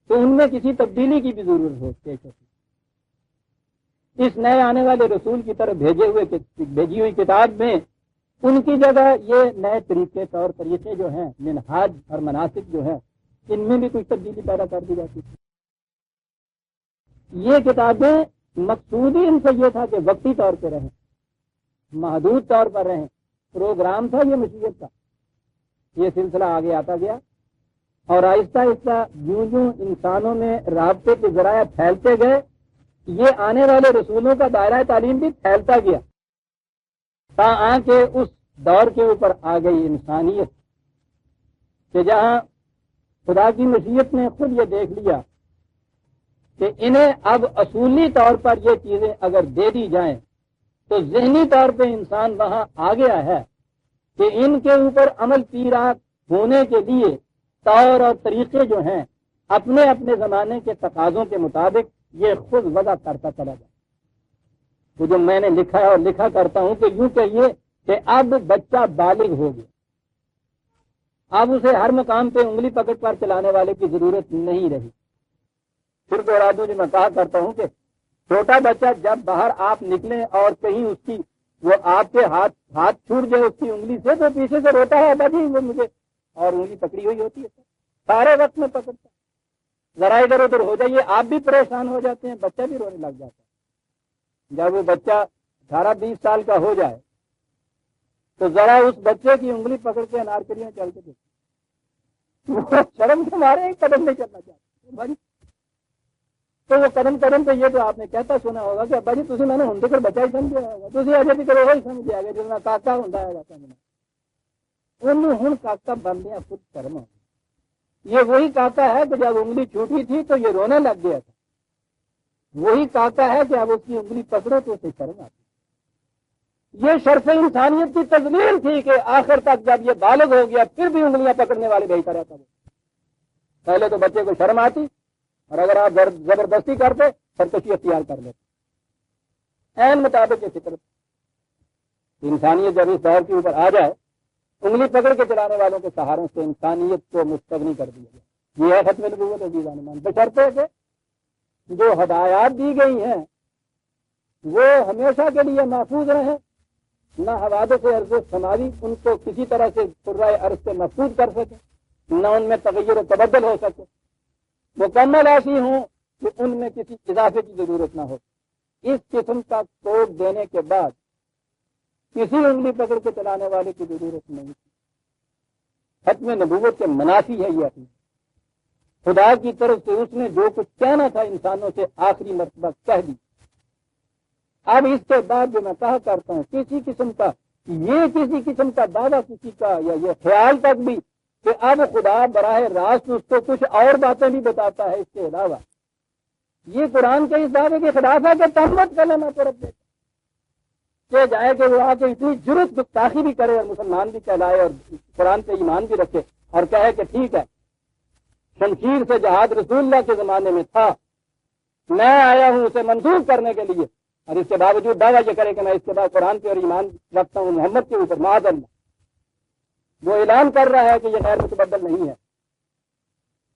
تو ان میں کسی تبدیلی کی بھی ضرورت ہوتی تھی. اس نئے آنے والے رسول کی طرف بھیجی ہوئی کتاب میں ان کی جگہ یہ نئے طریقے، طور طریقے جو ہیں، منہاج اور مناسک جو ہیں، ان میں بھی کچھ تبدیلی پیدا کر دی جاتی تھی. یہ کتابیں مقصود ہی ان سے یہ تھا کہ وقتی طور پہ رہیں، محدود طور پر رہیں. پروگرام تھا یہ مشیت کا. یہ سلسلہ آگے آتا گیا اور آہستہ آہستہ یوں یوں انسانوں میں رابطے کے ذرائع پھیلتے گئے. یہ آنے والے رسولوں کا دائرہ تعلیم بھی پھیلتا گیا تاں کہ اس دور کے اوپر آ گئی انسانیت کہ جہاں خدا کی مشیت نے خود یہ دیکھ لیا کہ انہیں اب اصولی طور پر یہ چیزیں اگر دے دی جائیں تو ذہنی طور پہ انسان وہاں آ گیا ہے کہ ان کے اوپر عمل پیرا ہونے کے لیے طور اور طریقے جو ہیں اپنے اپنے زمانے کے تقاضوں کے مطابق یہ خود وضع کرتا چلا جائے. تو جو میں نے لکھا ہے اور لکھا کرتا ہوں کہ یوں کہیے کہ اب بچہ بالغ ہو گیا، اب اسے ہر مقام پہ انگلی پکڑ پر چلانے والے کی ضرورت نہیں رہی. پھر دوہرا جو میں کہا کرتا ہوں کہ چھوٹا بچہ جب باہر آپ نکلیں اور کہیں اس کی وہ آپ کے ہاتھ چھوٹ جائے اس کی انگلی سے تو پیچھے سے روتا ہے ابا جی وہ مجھے، اور انگلی پکڑی ہوئی ہوتی ہے سارے وقت میں پکڑتا ہے. ذرا ادھر ادھر ہو جائیے آپ بھی پریشان ہو جاتے ہیں، بچہ بھی رونے لگ جاتا ہے. جب وہ بچہ 18-20 سال کا ہو جائے تو ذرا اس بچے کی انگلی پکڑ کے انارکلیاں چل کے دیکھتے، شرم کے مارے ایک قدم نہیں چلنا چاہتے. تو وہ قدم پہ یہ تو آپ نے کہتا سنا ہوگا کہ ابا جی تھی میں نے ہوں تو بچہ ہی سمجھا ہوگا، تھی اجے بھی کرو وہی سمجھا گیا جس میں کاکا ہوں انہوں ہوں کاکا بندیاں خود کرم. یہ وہی کاکا ہے کہ جب انگلی چھوٹی تھی تو یہ رونے لگ گیا تھا، وہی کاکا ہے کہ اب اس کی انگلی پکڑو تو اسے شرم آتی. یہ شرف انسانیت کی تذلیل تھی کہ آخر تک جب یہ بالغ ہو گیا پھر بھی انگلیاں پکڑنے والے بھائی رہتا تھا. پہلے تو بچے کو شرم آتی اور اگر آپ زبردستی کرتے سرکشی اختیار کر لیتے. عین مطابق یہ فطرت انسانیت جب اس دور کے اوپر آ جائے انگلی پکڑ کے چلانے والوں کے سہاروں سے انسانیت کو مستغنی کر دیا جائے. یہ ہے ختم نبوت عزیزان ایمان. بشرطے کہ جو ہدایات دی گئی ہیں وہ ہمیشہ کے لیے محفوظ رہیں، نہ حوادث عرض سماوی ان کو کسی طرح سے قرائے عرض سے محفوظ کر سکے، نہ ان میں تغیر و تبدل ہو سکے، مکمل ایسی ہوں کہ ان میں کسی اضافے کی ضرورت نہ ہو. اس قسم کا کوڈ دینے کے بعد کسی انگلی پکڑ کے چلانے والے کی ضرورت نہیں تھی. ختم نبوت کے منافی ہے یہ اپنی خدا کی طرف سے اس نے جو کچھ کہنا تھا انسانوں سے آخری مرتبہ کہہ دی. اب اس کے بعد جو میں کہا کرتا ہوں کسی قسم کا دعویٰ کسی کا یا یہ خیال تک بھی کہ اب خدا براہ راست اس کو کچھ اور باتیں بھی بتاتا ہے اس کے علاوہ، یہ قرآن کے اس دعوے کے خلاف ہے کہ تہمت کا لینا پڑت دیتا کہ جائے کہ وہ آ کے اتنی جرت گستاخی بھی کرے اور مسلمان بھی کہلائے اور قرآن پہ ایمان بھی رکھے اور کہے کہ ٹھیک ہے شمشیر سے جہاد رسول اللہ کے زمانے میں تھا، میں آیا ہوں اسے منسوخ کرنے کے لیے، اور اس کے باوجود دعویٰ یہ کرے کہ میں اس کے بعد قرآن پہ اور ایمان رکھتا ہوں محمد کے اوپر معاذ اللہ. وہ اعلان کر رہا ہے کہ یہ غیر متبدل نہیں ہے.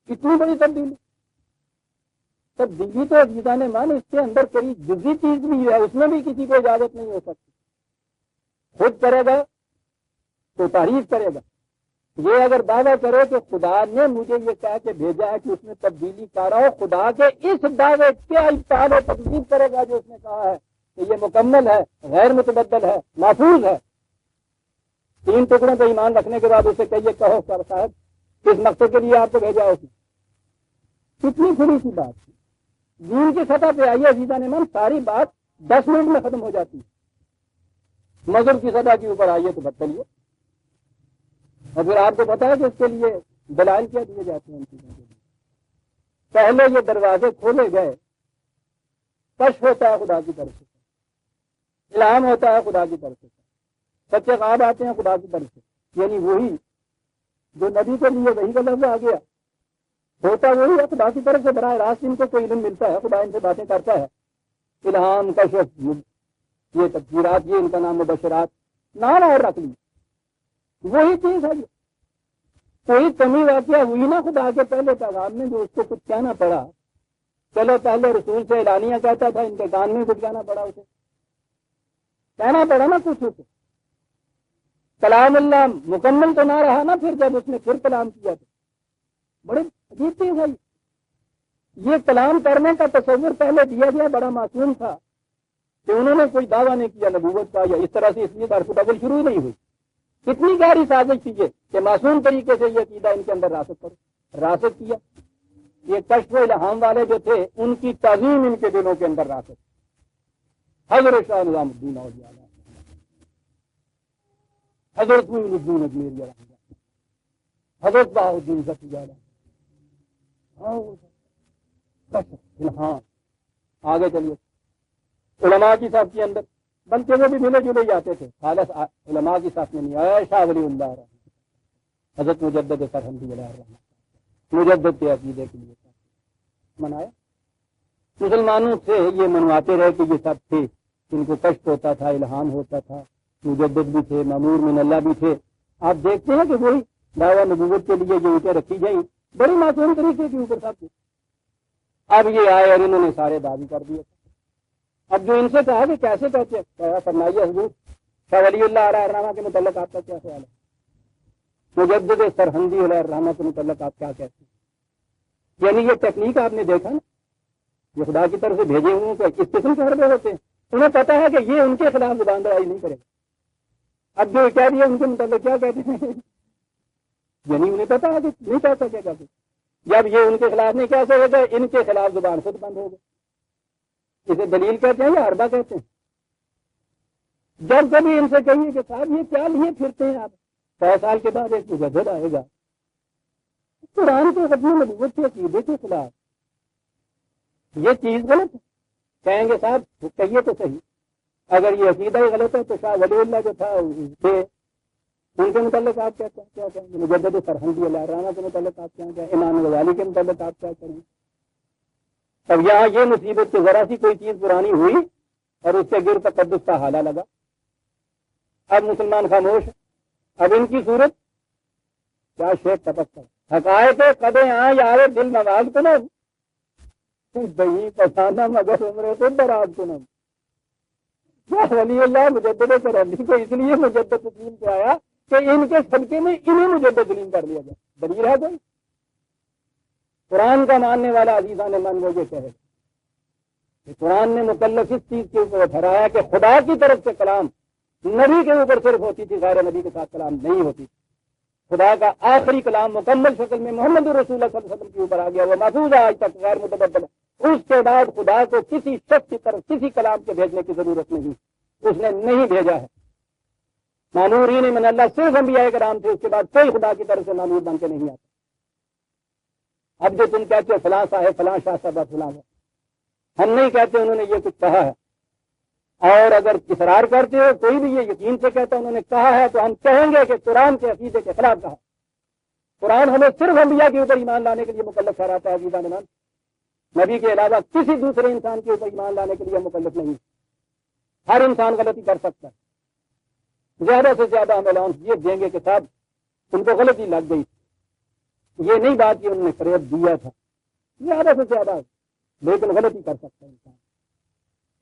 اتنی بڑی تبدیلی تو عزیزان ایمان اس کے اندر کوئی جزوی چیز بھی ہے، اس میں بھی کسی کو اجازت نہیں ہو سکتی. خود کرے گا تو تعریف کرے گا. یہ اگر دعویٰ کرے کہ خدا نے مجھے یہ کہہ کے بھیجا ہے کہ اس میں تبدیلی کر رہا ہو، خدا کے اس دعوے کیا ابطال و تکذیب کرے گا جو اس نے کہا ہے کہ یہ مکمل ہے، غیر متبدل ہے، محفوظ ہے. 3 ٹکڑوں پہ ایمان رکھنے کے بعد اسے کہیے کہو سر صاحب کس مقصد کے لیے آپ کو بھیجا اس نے. کتنی تھوڑی سی بات تھی. دین کی سطح پہ آئیے عزیزان ایمان، ساری بات 10 منٹ میں ختم ہو جاتی ہے۔ مغرب کی صدا کے اوپر آئیے تو بدلیے، اور پھر آپ کو پتا ہے کہ اس کے لیے دلائل کیا دیے جاتے ہیں ان چیزوں کے لیے۔ پہلے یہ دروازے کھولے گئے، کشف ہوتا ہے خدا کی طرف سے، الہام ہوتا ہے خدا کی طرف سے، سچے خواب آتے ہیں خدا کی طرف سے، یعنی وہی جو نبی کے لیے وہی کا لفظ آ گیا ہوتا وہی ہے خدا کی طرف سے، براہ راست ان کو کوئی علم ملتا ہے، خدا ان سے باتیں کرتا ہے، الہام، کشف، یہ تفسیرات، یہ ان کا نام مبشرات، نام اور رکھ لی، وہی چیز ہے۔ کوئی کمی واقعہ ہوئی نا خدا کے پہلے پیغام میں جو اس کو کچھ کہنا پڑا، چلو پہلے رسول سے اعلانیہ کہتا تھا، ان کے کان میں کچھ کہنا پڑا، اسے کہنا پڑا نا کچھ اسے، کلام اللہ مکمل تو نہ رہا نا پھر جب اس نے پھر کلام کیا تو بڑے عجیب چیز ہے۔ یہ کلام کرنے کا تصور پہلے دیا گیا بڑا معصوم تھا کہ انہوں نے کوئی دعویٰ نہیں کیا نبوت کا یا اس طرح سے، اس لیے درخت شروع نہیں ہوئی۔ کتنی گہری سازش تھی کہ معصوم طریقے سے یہ عقیدہ ان کے اندر راسخ کرو، راسخ کیا۔ یہ کشف و الہام والے جو تھے ان کی تعظیم ان کے دلوں کے اندر راسخ۔ حضرت شاہ نظام الدین اولیاء، حضرت معین الدین اجمیری، حضرت بہاء الدین ذکی، ہاں آگے چلیے علماء کی صف کے اندر، بلکہ وہ بھی ملے جلے جاتے تھے، خالص علماء کی صف میں نہیں آیا۔ شاہ ولی اللہ رحمۃ، حضرت مجدد سرہندی علیہ الرحمۃ، مجدد کے عقیدے کے لیے منایا۔ مسلمانوں سے یہ منواتے رہے کہ یہ سب تھے، ان کو کشف ہوتا تھا، الہام ہوتا تھا، مجدد بھی تھے، مامور من اللہ بھی تھے۔ آپ دیکھتے ہیں کہ وہی دعویٰ نبوت کے لیے جو اونٹیں رکھی جائیں بڑی معصوم طریقے کے اوپر سب کچھ، اب یہ آئے اور انہوں نے سارے دعوی کر دیے۔ اب جو ان سے کہا کہ کیسے کہتے ہیں، فرمائیے حضور شاہ ولی اللہ علیہ الرحمہ کے متعلق آپ کا کیا خیال ہے، مجدد سرہندی علیہ الرحمہ کے متعلق آپ کیا کہتے ہیں؟ یعنی یہ ٹیکنیک آپ نے دیکھا نا، یہ خدا کی طرف سے بھیجے ہوئے کہ کس قسم کے حربے ہوتے ہیں، انہیں پتا ہے کہ یہ ان کے خلاف زبان درائی نہیں کرے گا۔ اب جو کہہ دیا ان کے متعلق کیا کہتے ہیں، یعنی انہیں پتا ہے کہ نہیں کہہ سکے گا، جب یہ ان کے خلاف نہیں کہہ سکے گا ان کے خلاف زبان خود بند ہوگا۔ اسے دلیل کہتے ہیں یا حربہ کہتے ہیں۔ جب کبھی ان سے کہیے کہ صاحب یہ کیا لیے پھرتے ہیں آپ، 100 سال کے بعد ایک مجدد آئے گا قرآن کے ختم نبوت کے عقیدے کے خلاف، یہ چیز غلط ہے، کہیں گے صاحب کہیے تو صحیح، اگر یہ عقیدہ ہی غلط ہے تو شاہ ولی اللہ جو تھا ان کے متعلق آپ کیا کہیں گے، مجدد سرہندی علیہ الرحمہ کے متعلق آپ کیا کہیں، امام غزالی کے متعلق آپ کیا کریں گے؟ اب یہاں یہ مصیبت کہ ذرا سی کوئی چیز پرانی ہوئی اور اس کے گر تقدس کا حالہ لگا، اب مسلمان خاموش، اب ان کی صورت کیا شیخ ٹپک کر حقائق قدیں آئیں یار دل نواز کنم بہی پسانہ مگر عمرے تو دراز کنم۔ ولی اللہ مجدد سرہندی کو اس لیے مجدد تسلیم کیا آیا کہ ان کے صدقے میں انہیں مجدد تسلیم کر لیا جائے، دلیل ہے کوئی؟ قرآن کا ماننے والا عزیزان من وہ یہ کہے کہ قرآن نے مکلف اس چیز کے اوپر ٹھہرایا کہ خدا کی طرف سے کلام نبی کے اوپر صرف ہوتی تھی، غیر نبی کے ساتھ کلام نہیں ہوتی تھی۔ خدا کا آخری کلام مکمل شکل میں محمد رسول اللہ صلی اللہ علیہ وسلم کے اوپر آ گیا، وہ محفوظ ہے آج تک غیر متبدل ہے۔ اس کے بعد خدا کو کسی شخص کی طرف کسی کلام کے بھیجنے کی ضرورت نہیں، اس نے نہیں بھیجا ہے۔ مامورین من اللہ صرف انبیاء کرام تھے، اس کے بعد کوئی خدا کی طرف سے مامور بن کے نہیں آتا۔ اب جو تم کہتے ہو فلاں صاحب فلاں شاہ صاحب فلاں، ہم نہیں کہتے انہوں نے یہ کچھ کہا ہے، اور اگر اصرار کرتے ہو کوئی بھی یہ یقین سے کہتا انہوں نے کہا ہے تو ہم کہیں گے کہ قرآن کے عقیدے کے خلاف کہا۔ قرآن ہمیں صرف انبیاء کے اوپر ایمان لانے کے لیے مکلف ٹھہراتا ہے عزیزان من، نبی کے علاوہ کسی دوسرے انسان کے اوپر ایمان لانے کے لیے مکلف نہیں۔ ہر انسان غلطی کر سکتا ہے، زیادہ سے زیادہ ہم الاؤنس یہ دیں گے کہ صاحب ان کو غلطی لگ گئی، یہ نہیں بات کہ انہوں نے فریب دیا تھا، زیادہ سے زیادہ، لیکن غلطی کر سکتا ہے انسان،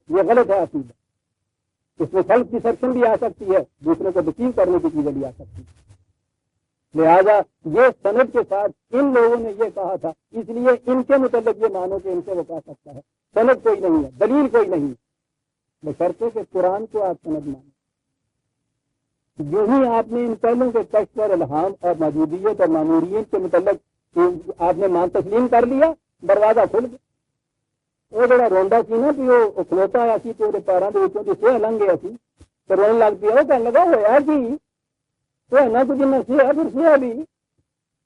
یہ غلط ہے عقیدہ، اس میں سیلف ڈسپشن بھی آ سکتی ہے، دوسروں کو ڈسیو کرنے کی چیزیں بھی آ سکتی ہے۔ لہذا یہ سند کے ساتھ ان لوگوں نے یہ کہا تھا، اس لیے ان کے متعلق یہ مانو کہ ان سے وہ کہہ سکتا ہے، سند کوئی نہیں ہے، دلیل کوئی نہیں، بشرطے کہ قرآن کو آپ سند مانیں۔ جو ہی آپ نے ان پہلوں کے کشف اور الہام اور موجودیت اور ماموریت کے متعلق آپ نے مان تسلیم کر لیا، دروازہ کھل گیا۔ وہ جڑا روندا سی نا بھی وہ کھلوتا آیا سی تو پیروں کے وچوں دی سیاہ لنگ گیا سی تو رونے لگ پیا. وہ کہنے لگا ہوا کی وہ نہ کچھ نہ سیاہ پھر سیاہ بھی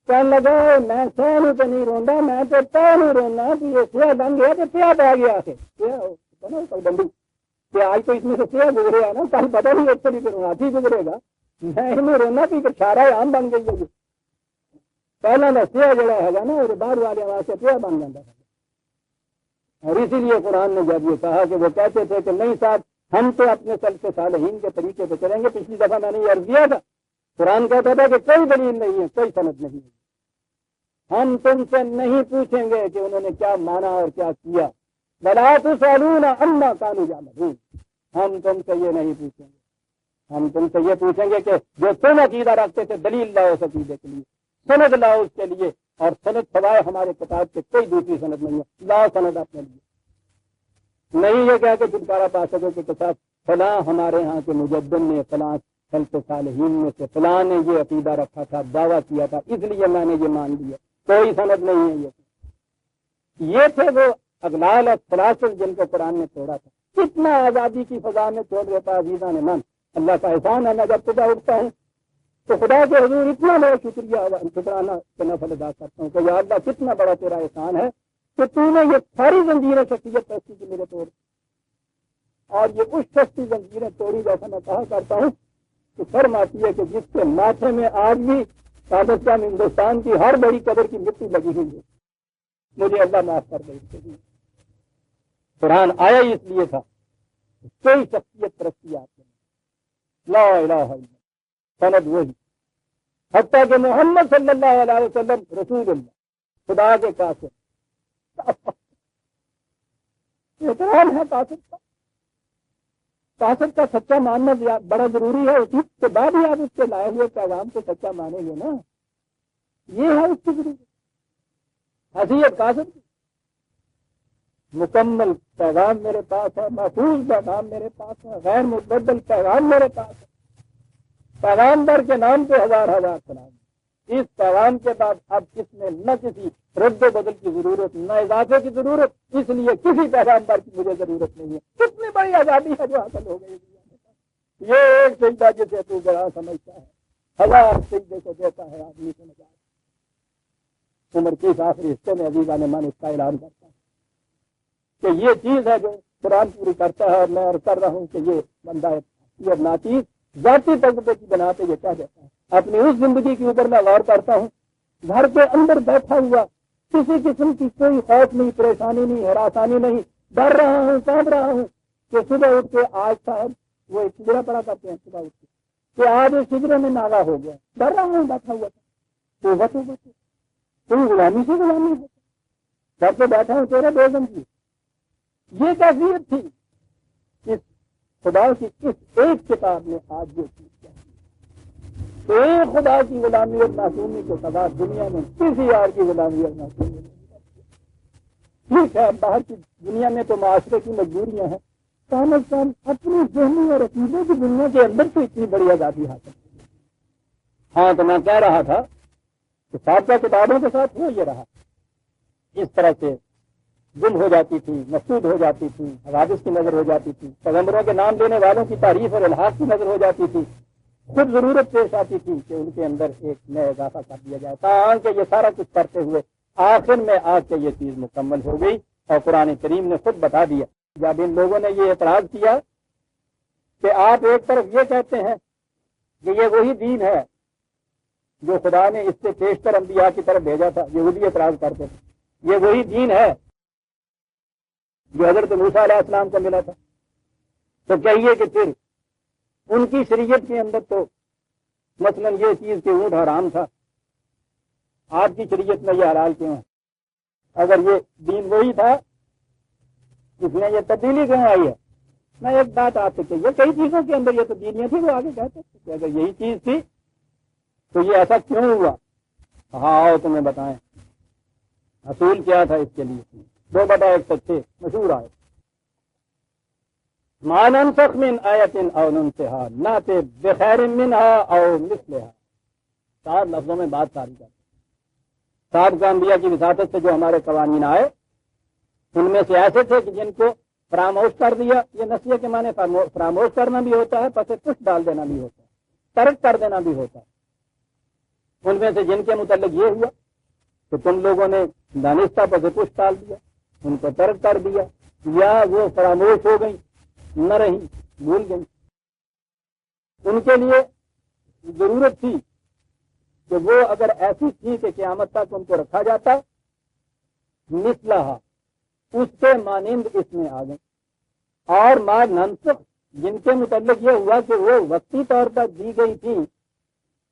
کہنے لگا میں سہ نو تو نہیں روندا میں تو پہ نہیں رونا بھی یہ سیاہ لنگ گیا تو پیا پہ گیا بندی کہ آج تو اس میں سے سیاہ گزرے ہے نا کل پتہ نہیں ایک طریقے سے ہاتھی گزرے گا میں انہیں رونا بھی چھارا عام بن گئی ہے. پہلا کا سیاہ جڑا ہے نا وہ باہر والے واسطے سیاہ بن جاتا ہے. اور اسی لیے قرآن نے جب یہ کہا کہ وہ کہتے تھے کہ نہیں صاحب ہم تو اپنے سلف صالحین کے طریقے پہ چلیں گے. پچھلی دفعہ میں نے یہ عرض کیا تھا قرآن کہتا تھا کہ کوئی دلیل نہیں ہے کوئی سند نہیں ہے. ہم تم سے نہیں پوچھیں گے کہ انہوں نے کیا مانا اور کیا کیا. وَلَا تُسْأَلُونَ عَمَّا كَانُوا يَعْمَلُونَ. ہم تم سے یہ نہیں پوچھیں گے. ہم تم سے یہ پوچھیں گے کہ جو تم عقیدہ رکھتے تھے دلیل لاؤ اس عقیدے کے لیے سند لاؤ اس کے لیے. اور سند سوائے ہمارے کتاب کے کوئی دوسری سند نہیں ہے. لاؤ سند اپنے لیے. نہیں یہ کہہ کے چھٹکارا پا سکو کہ کتاب فلاں ہمارے ہاں کے مجدد نے فلاں سلف صالحین میں سے فلاں نے یہ عقیدہ رکھا تھا دعویٰ کیا تھا اس لیے میں نے یہ مان لیا. کوئی سند نہیں ہے. یہ تھے وہ اغلال اور سلاسل جن کو قرآن نے توڑا تھا. کتنا آزادی کی فضا میں چھوڑ دیتا عزیزاں نے من. اللہ کا احسان ہے. میں جب صبح اٹھتا ہوں تو خدا کے حضور اتنا بڑا شکرانہ کا نفل ادا کرتا ہوں کہ یا اللہ کتنا بڑا تیرا احسان ہے کہ تو نے یہ ساری زنجیریں شخصیت ایسی کی میرے توڑ اور یہ اس شخصی زنجیریں توڑی جیسا میں کہا کرتا ہوں کہ شرم آتی ہے کہ جس کے ماتھے میں آج بھی پاکستان ہندوستان کی ہر بڑی قدر کی مٹی لگی ہوئی ہے. مجھے اللہ معاف کر دے. اس کے لیے قرآن آیا ہی اس لیے تھا کوئی شخصیت ترقی آتی لا الہ الا اللہ سند وہی حتیٰ کہ محمد صلی اللہ علیہ وسلم رسول اللہ خدا کے قاسم احترام ہے قاسم کا سچا ماننا بڑا ضروری ہے. اس کے بعد ہی آپ اس کے لائے ہوئے پیغام کو سچا مانیں گے نا. یہ ہے اس کی ضرورت. حیثیت قاسم کی مکمل پیغام میرے پاس ہے. محفوظ پیغام میرے پاس ہے. غیر متبدل پیغام میرے پاس ہے. پیغامبر کے نام پہ ہزار ہزار سلام. اس پیغام کے بعد اب اس میں نہ کسی رد و بدل کی ضرورت نہ اضافے کی ضرورت. اس لیے کسی پیغامبر کی مجھے ضرورت نہیں ہے. کتنی بڑی آزادی ہے جو حاصل ہو گئی. یہ ایک سجدہ جسے تو بڑا سمجھتا ہے ہزار سجدے کو دیتا ہے آدمی کو نجات. عمر کے آخری حصے میں عزیزاں نے من اس کا اعلان کرتا ہے کہ یہ چیز ہے جو قرآن پوری کرتا ہے. اور میں عرض کر رہا ہوں کہ یہ بندہ یہ ناچیز ذاتی تجربے کی بنا پہ یہ کہہ دیتا ہے. اپنی اس زندگی کے اوپر میں غور کرتا ہوں. گھر کے اندر بیٹھا ہوا کسی قسم کی کوئی خوف نہیں پریشانی نہیں ہراسانی نہیں. ڈر رہا ہوں کانپ رہا ہوں کہ صبح اٹھ کے آج صاحب وہ سجرا پڑا کرتے ہیں صبح اٹھ کے کہ آج اس سجرے میں ناغا ہو گیا. ڈر رہا ہوں بیٹھا ہوا تھا تو تم غلامی سے غلامی ہوتا گھر پہ بیٹھا ہوں تیرے بے زندگی. یہ کیفیت تھی اس خدا کی اس ایک کتاب نے آج یہ چیز کیا ایک خدا کی غلامی اور معصومی کے سوا دنیا میں کسی اور کی غلامی اور معصومی نہیں. ٹھیک ہے باہر کی دنیا میں تو معاشرے کی مجبوریاں ہیں. کم از کم اپنی ذہنی اور عقیدے کی دنیا کے اندر تو اتنی بڑی آزادی حاصل کی. ہاں تو میں کہہ رہا تھا کہ سابقہ کتابوں کے ساتھ ہو یہ رہا. اس طرح سے گم ہو جاتی تھی مسعود ہو جاتی تھی حوادث کی نظر ہو جاتی تھی پیغمبروں کے نام لینے والوں کی تعریف اور الحاق کی نظر ہو جاتی تھی. خود ضرورت پیش آتی تھی کہ ان کے اندر ایک نیا اضافہ کر دیا جائے تاکہ یہ سارا کچھ کرتے ہوئے آخر میں آ کے یہ چیز مکمل ہو گئی. اور قرآن کریم نے خود بتا دیا جب ان لوگوں نے یہ اعتراض کیا کہ آپ ایک طرف یہ کہتے ہیں کہ یہ وہی دین ہے جو خدا نے اس سے پیشتر انبیاء کی طرف بھیجا تھا. یہودی اعتراض کرتے تھے یہ وہی دین ہے جو حضرت موسیٰ علیہ السلام کو ملا تھا. تو کہیے کہ پھر ان کی شریعت کے اندر تو مثلا یہ چیز کہ اونٹ حرام تھا آپ کی شریعت میں یہ حلال کیوں ہے؟ اگر یہ دین وہی تھا اس میں یہ تبدیلی کیوں آئی ہے؟ میں ایک بات آپ سے کہیے کئی چیزوں کے اندر یہ تبدیلیاں تھیں وہ آگے کہتے کہ اگر یہی چیز تھی تو یہ ایسا کیوں ہوا؟ ہاں آؤ تمہیں بتائیں اصول کیا تھا اس کے لیے. 2/1 سچے مشہور آئے ما ننسخ من آیت او ننسها نأتی بخیر منها او مثلها. 4 لفظوں میں بات ساری کرتے صاحب کا انبیاء کی وساطت سے جو ہمارے قوانین آئے ان میں سے ایسے تھے کہ جن کو فراموش کر دیا. یہ نسیے کے معنی فراموش کرنا بھی ہوتا ہے, پس پشت ڈال دینا بھی ہوتا ہے, ترک کر دینا بھی ہوتا ہے. ان میں سے جن کے متعلق یہ ہوا کہ تم لوگوں نے دانستہ پس پشت ڈال دیا, ان کو ترک کر دیا, یا وہ فراموش ہو گئی, نہ رہی, بھول گئی. ان کے لیے ضرورت تھی کہ وہ اگر ایسی تھی کہ قیامت تک ان کو رکھا جاتا, مثلہا اس کے مانند اس میں آ گئے. اور ما ننسخ جن کے متعلق یہ ہوا کہ وہ وقتی طور پر دی گئی تھی,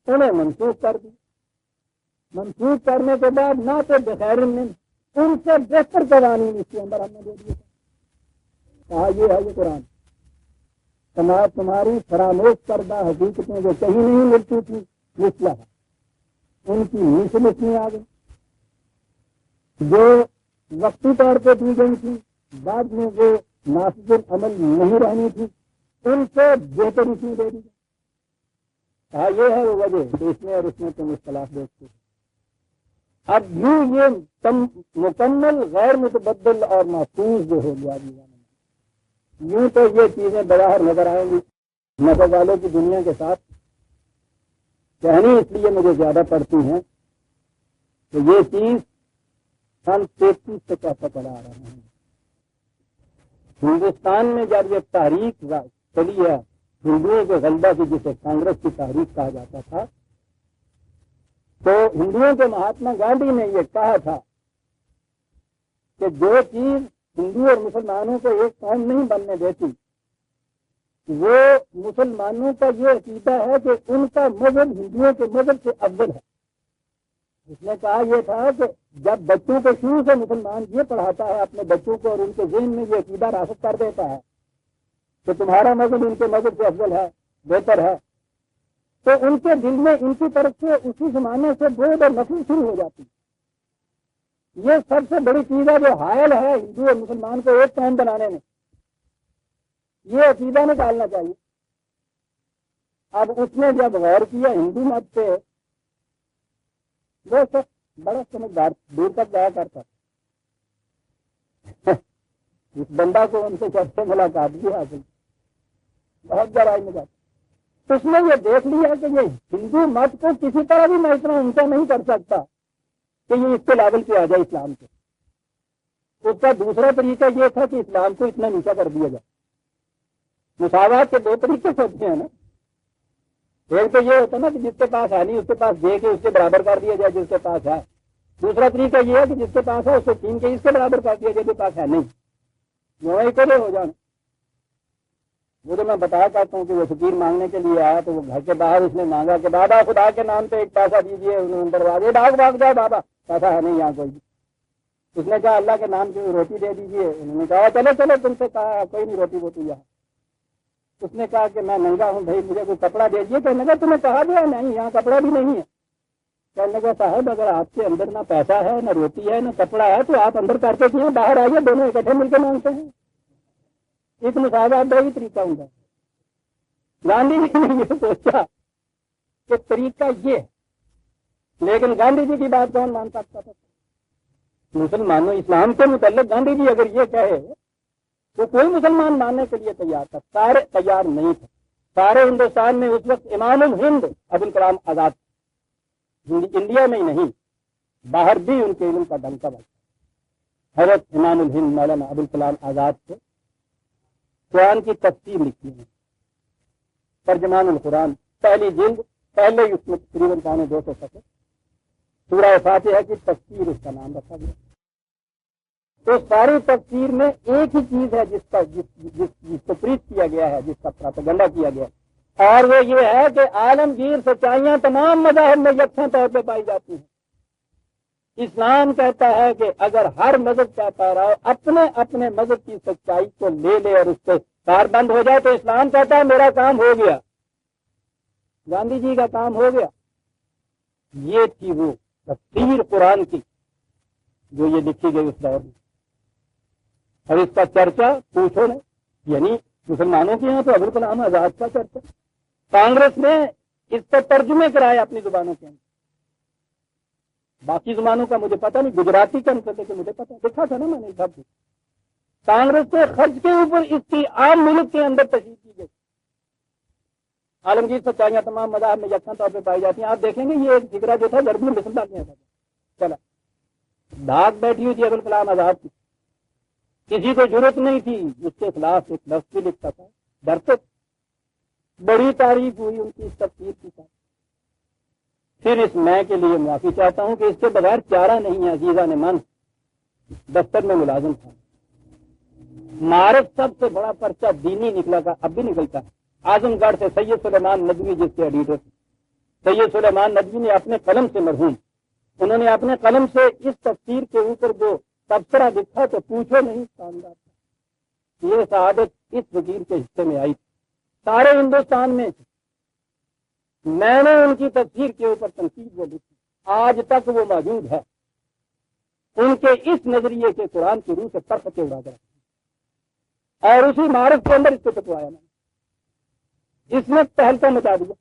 انہیں منسوخ کر دی. منسوخ کرنے کے بعد نہ تو بخیر من, ان سے بہتر قوانین اس کے اندر ہم نے دے دیے. کہا یہ ہے یہ قرآن, تمہاری فراموش کردہ حقیقتیں جو کہیں نہیں ملتی تھی, مثلا ان کی مثل اس میں آ گئی. جو وقتی طور پہ دی گئی تھی, بعد میں وہ نافذ العمل نہیں رہنی تھی, ان سے بہتر اس میں دے دی. کہا یہ ہے وہ وجہ کہ اس میں اور اس میں تم اختلاف دیکھتے ہو. اب یوں یہ تم مکمل غیر متبدل اور محفوظ جو ہو گیا یوں تو یہ چیزیں بظاہر نظر آئیں گی نظر والوں کی دنیا کے ساتھ. کہنی اس لیے مجھے زیادہ پڑتی ہیں کہ یہ چیز ہم 33 سے کیسا چلا آ رہے ہیں. ہندوستان میں جب یہ تحریک چلی ہے ہندوؤں کے غلبہ کی, جسے کانگریس کی تحریک کہا جاتا تھا, تو ہندوؤں کے مہاتما گاندھی نے یہ کہا تھا کہ جو چیز ہندو اور مسلمانوں کو ایک قوم نہیں بننے دیتی, وہ مسلمانوں کا یہ عقیدہ ہے کہ ان کا مذہب ہندوؤں کے مذہب سے افضل ہے. اس نے کہا یہ تھا کہ جب بچوں کو شروع سے مسلمان یہ پڑھاتا ہے اپنے بچوں کو اور ان کے ذہن میں یہ عقیدہ راسخ کر دیتا ہے کہ تمہارا مذہب ان کے مذہب سے افضل ہے, بہتر ہے, تو ان کے دل میں ان کی طرف سے اسی زمانے سے بودھ اور نفرت شروع ہو جاتی. یہ سب سے بڑی چیز ہے جو حائل ہے ہندو اور مسلمان کو ایک قوم بنانے میں. یہ عقیدہ نکالنا چاہیے. اب اس نے جب غور کیا ہندو مت سے, وہ سب بڑا سمجھدار دور تک جایا کرتا. اس بندہ کو ان سے سب سے ملاقات بھی حاصل, بہت گہرائی میں جاتا. اس نے یہ دیکھ لیا کہ یہ ہندو مت کو کسی طرح بھی میں اتنا اونچا نہیں کر سکتا کہ یہ اس کے لیول پہ آ جائے اسلام کے. اس کا دوسرا طریقہ یہ تھا کہ اسلام کو اتنا نیچا کر دیا جائے. مساوات کے 2 طریقے ہوتے ہیں نا. ایک تو یہ ہوتا ہے نا کہ جس کے پاس ہے نہیں اس کے پاس دے کے اس کے برابر کر دیا جائے جس کے پاس ہے. دوسرا طریقہ یہ ہے کہ جس کے پاس ہے اس کو چھین کے اس کے برابر کر دیا جائے جس کے پاس ہے نہیں. یوں ہی کرے ہو جانا. وہ تو میں بتایا کرتا ہوں کہ وہ فقیر مانگنے کے لیے آیا تو وہ گھر کے باہر اس نے مانگا کہ بابا خدا کے نام پہ ایک پیسہ دیجیے. انہوں نے دروازے بھاگ جائے, بابا پیسہ ہے نہیں یہاں کوئی. اس نے کہا اللہ کے نام کی روٹی دے دیجیے. انہوں نے کہا چلو تم سے کہا کوئی نہیں روٹی ووٹی یہاں. اس نے کہا کہ میں ننگا ہوں بھائی مجھے کوئی کپڑا دے دیجیے. کہنے لگا تمہیں کہا دیا نہیں یہاں کپڑا بھی نہیں ہے. کہنے لگا صاحب اگر آپ کے اندر نہ پیسہ ہے نہ روٹی ہے نہ کپڑا ہے تو آپ اندر کرتے کیوں, باہر آئیے دونوں اکٹھے مل کے مانگتے ہیں. ایک مساوات کا ہی طریقہ ہوں گا. گاندھی جی نے یہ سوچا کہ طریقہ یہ ہے, لیکن گاندھی جی کی بات کون مان سکتا تھا. مسلمانوں اسلام کے متعلق گاندھی جی اگر یہ کہے تو کوئی مسلمان ماننے کے لیے تیار تھا. سارے تیار نہیں تھے. سارے ہندوستان میں اس وقت امام الہند ابوالکلام آزاد, انڈیا میں ہی نہیں باہر بھی ان کے علم کا ڈنکا بجا. حضرت امام الہند مولانا ابوالکلام آزاد سے قرآن کی تفسیر لکھی ہے, ترجمان القرآن, پہلی جلد, پہلے اس میں تقریباً 200 صفحے. سورہ فاتحہ کی تفسیر اس کا نام رکھا گیا. تو ساری تفسیر میں ایک ہی چیز ہے جس کو پریچ کیا گیا ہے, جس کا پراپیگنڈا کیا گیا, اور وہ یہ ہے کہ عالمگیر سچائیاں تمام مذاہب میں یکساں طور پہ پائی جاتی ہیں. اسلام کہتا ہے کہ اگر ہر مذہب کا پیراؤ اپنے اپنے مذہب کی سچائی کو لے اور اس سے کار بند ہو جائے تو اسلام کہتا ہے میرا کام ہو گیا, گاندھی جی کا کام ہو گیا. یہ تھی وہ تفسیر قرآن کی جو یہ لکھی گئی اس دور میں. اور اس کا چرچا پوچھو نہیں, یعنی مسلمانوں کے یہاں تو ابوالکلام آزاد کا چرچا. کانگریس نے اس کو ترجمے کرائے اپنی زبانوں کے اندر. باقی زبانوں کا مجھے پتا نہیں, گجراتی کا مطلب کہ مجھے پتا, دیکھا تھا نا میں نے سب. کانگریس کے خرچ کے اوپر اس کی عام ملک کے اندر تشہیر کی گئی. عالمگیر سچائیاں تمام مذاہب میں یکساں طور پہ پائی جاتی ہیں. آپ دیکھیں گے یہ ایک فکرہ جو تھا گرمی میں مسلمان نہیں تھا. چلا دھاک بیٹھی ہوئی تھی ابوالکلام آزاد کی, کسی کو ضرورت نہیں تھی اس کے خلاف ایک لفظ بھی لکھتا تھا, ڈرتے. بڑی تعریف ہوئی ان کی اس تفسیر کی ساتھ. پھر اس میں کے لیے معافی چاہتا ہوں کہ اس کے بغیر چارہ نہیں ہے. عزیزہ نے من دفتر میں ملازم تھا, معرف سب سے بڑا پرچہ دینی نکلا تھا, اب بھی نکلتا ہے. اعظم گڑھ سے سید سلیمان ندوی جس کے ایڈیٹر تھے, سید سلیمان ندوی نے اپنے قلم سے مرحوم, انہوں نے اپنے قلم سے اس تفسیر کے اوپر جو تبصرہ لکھا تو پوچھو نہیں شاندار تھا. یہ سعادت اس وکیل کے حصے میں آئی, سارے ہندوستان میں. میں نے ان کی تفسیر کے اوپر تنقید وہ لکھی, آج تک وہ موجود ہے. ان کے اس نظریے کے قرآن کی روح سے پر پتے اڑا کر اور اسی معرف کے اندر اس کو ٹکوایا. اس نے تہلکہ مچا دیا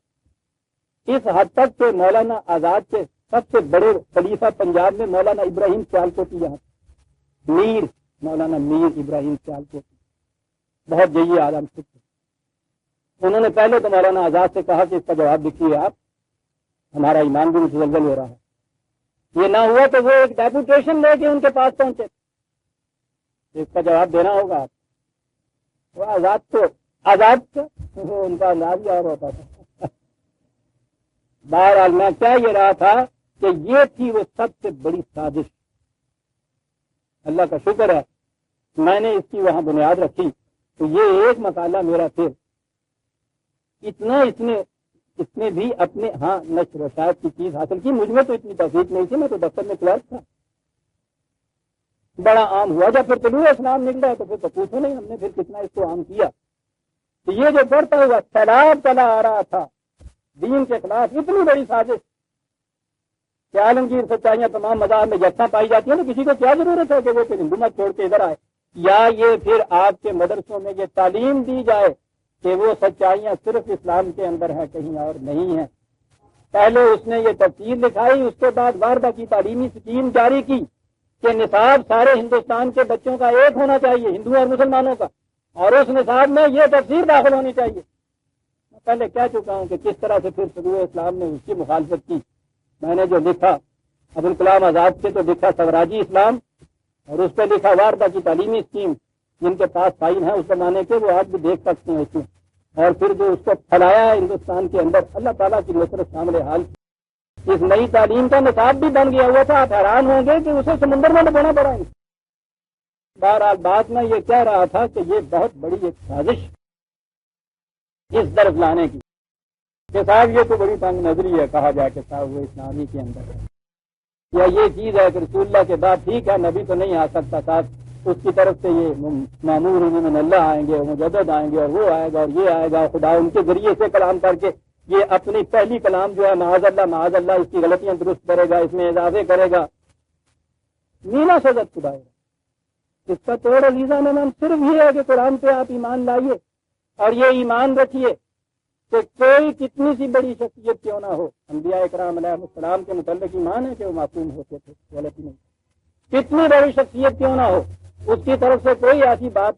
اس حد تک کہ مولانا آزاد کے سب سے بڑے خلیفہ پنجاب میں مولانا ابراہیم سیالکوٹی, یہاں میر مولانا میر ابراہیم سیالکوٹی, بہت جئی عالم سکھ. انہوں نے پہلے تو مولانا آزاد سے کہا کہ اس کا جواب لکھیے آپ, ہمارا ایمان بھی متزلزل ہو رہا ہے. یہ نہ ہوا تو وہ ایک ڈیپوٹیشن لے کے ان کے پاس پہنچے, اس کا جواب دینا ہوگا آپ. وہ آزاد سے وہ ان کا انداز ہی اور ہوتا تھا. بہرحال میں کیا یہ رہا تھا کہ یہ تھی وہ سب سے بڑی سازش. اللہ کا شکر ہے میں نے اس کی وہاں بنیاد رکھی تو یہ ایک مقالہ میرا پھر اتنا اس نے بھی اپنے نشر و شائع کی چیز حاصل کی. مجھ میں تو اتنی توفیق نہیں تھی, میں تو دفتر میں کلرک تھا. بڑا عام ہوا جب پھر طلوع اسلام نکلا تو پھر تو پوچھو نہیں ہم نے پھر کتنا اس کو عام کیا. تو یہ جو بڑھتا ہوا سیلاب چلا آ رہا تھا دین کے خلاف, اتنی بڑی سازش کہ عالمگیر سچائیاں تمام مذاہب میں یکساں پائی جاتی ہیں. تو کسی کو کیا ضرورت ہے کہ وہ پھر ہندو مت چھوڑ کے ادھر آئے, یا یہ پھر آپ کے مدرسوں میں یہ تعلیم دی جائے کہ وہ سچائیاں صرف اسلام کے اندر ہیں, کہیں اور نہیں ہیں. پہلے اس نے یہ تفسیر لکھائی, اس کے بعد واردہ کی تعلیمی سکیم جاری کی کہ نصاب سارے ہندوستان کے بچوں کا ایک ہونا چاہیے, ہندو اور مسلمانوں کا, اور اس نصاب میں یہ تفسیر داخل ہونی چاہیے. میں پہلے کہہ چکا ہوں کہ کس طرح سے پھر طلوع اسلام نے اس کی مخالفت کی. میں نے جو لکھا ابوالکلام آزاد سے تو لکھا سوراجی اسلام, اور اس پہ لکھا واردہ کی تعلیمی اسکیم. جن کے پاس فائل ہیں اس زمانے کے وہ آج بھی دیکھ سکتے ہیں اس میں. اور پھر جو اس کو پھیلایا ہے ہندوستان کے اندر, اللہ تعالیٰ کی نصرت شامل حال. اس نئی تعلیم کا نصاب بھی بن گیا ہوا تھا. آپ حیران ہوں گے کہ اسے سمندر میں ڈبونا پڑا ہے. بہرحال بات میں یہ کہہ رہا تھا کہ یہ بہت بڑی ایک سازش اس طرف لانے کی کہ صاحب یہ تو بڑی تنگ نظری ہے, کہا جائے کہ صاحب وہ اسلامی کے اندر ہے, یا یہ چیز ہے کہ رسول اللہ کے بعد ٹھیک ہے نبی تو نہیں آ سکتا صاحب, اس کی طرف سے یہ معمور من اللہ آئیں گے, مجدد آئیں گے, اور وہ آئے گا اور یہ آئے گا, خدا ان کے ذریعے سے کلام کر کے یہ اپنی پہلی کلام جو ہے معاذ اللہ اس کی غلطیاں درست کرے گا, اس میں اضافے کرے گا. مینا سزت خدا ہے. اس کا توڑ علیزہ میں صرف یہ ہے کہ قرآن پہ آپ ایمان لائیے اور یہ ایمان رکھیے کہ کوئی کتنی سی بڑی شخصیت کیوں نہ ہو, انبیاء اکرام علیہ السلام کے متعلق ایمان ہے کہ وہ معصوم ہوتے تھے, غلطی نہیں. کتنی بڑی شخصیت کیوں نہ ہو, اس کی طرف سے کوئی ایسی بات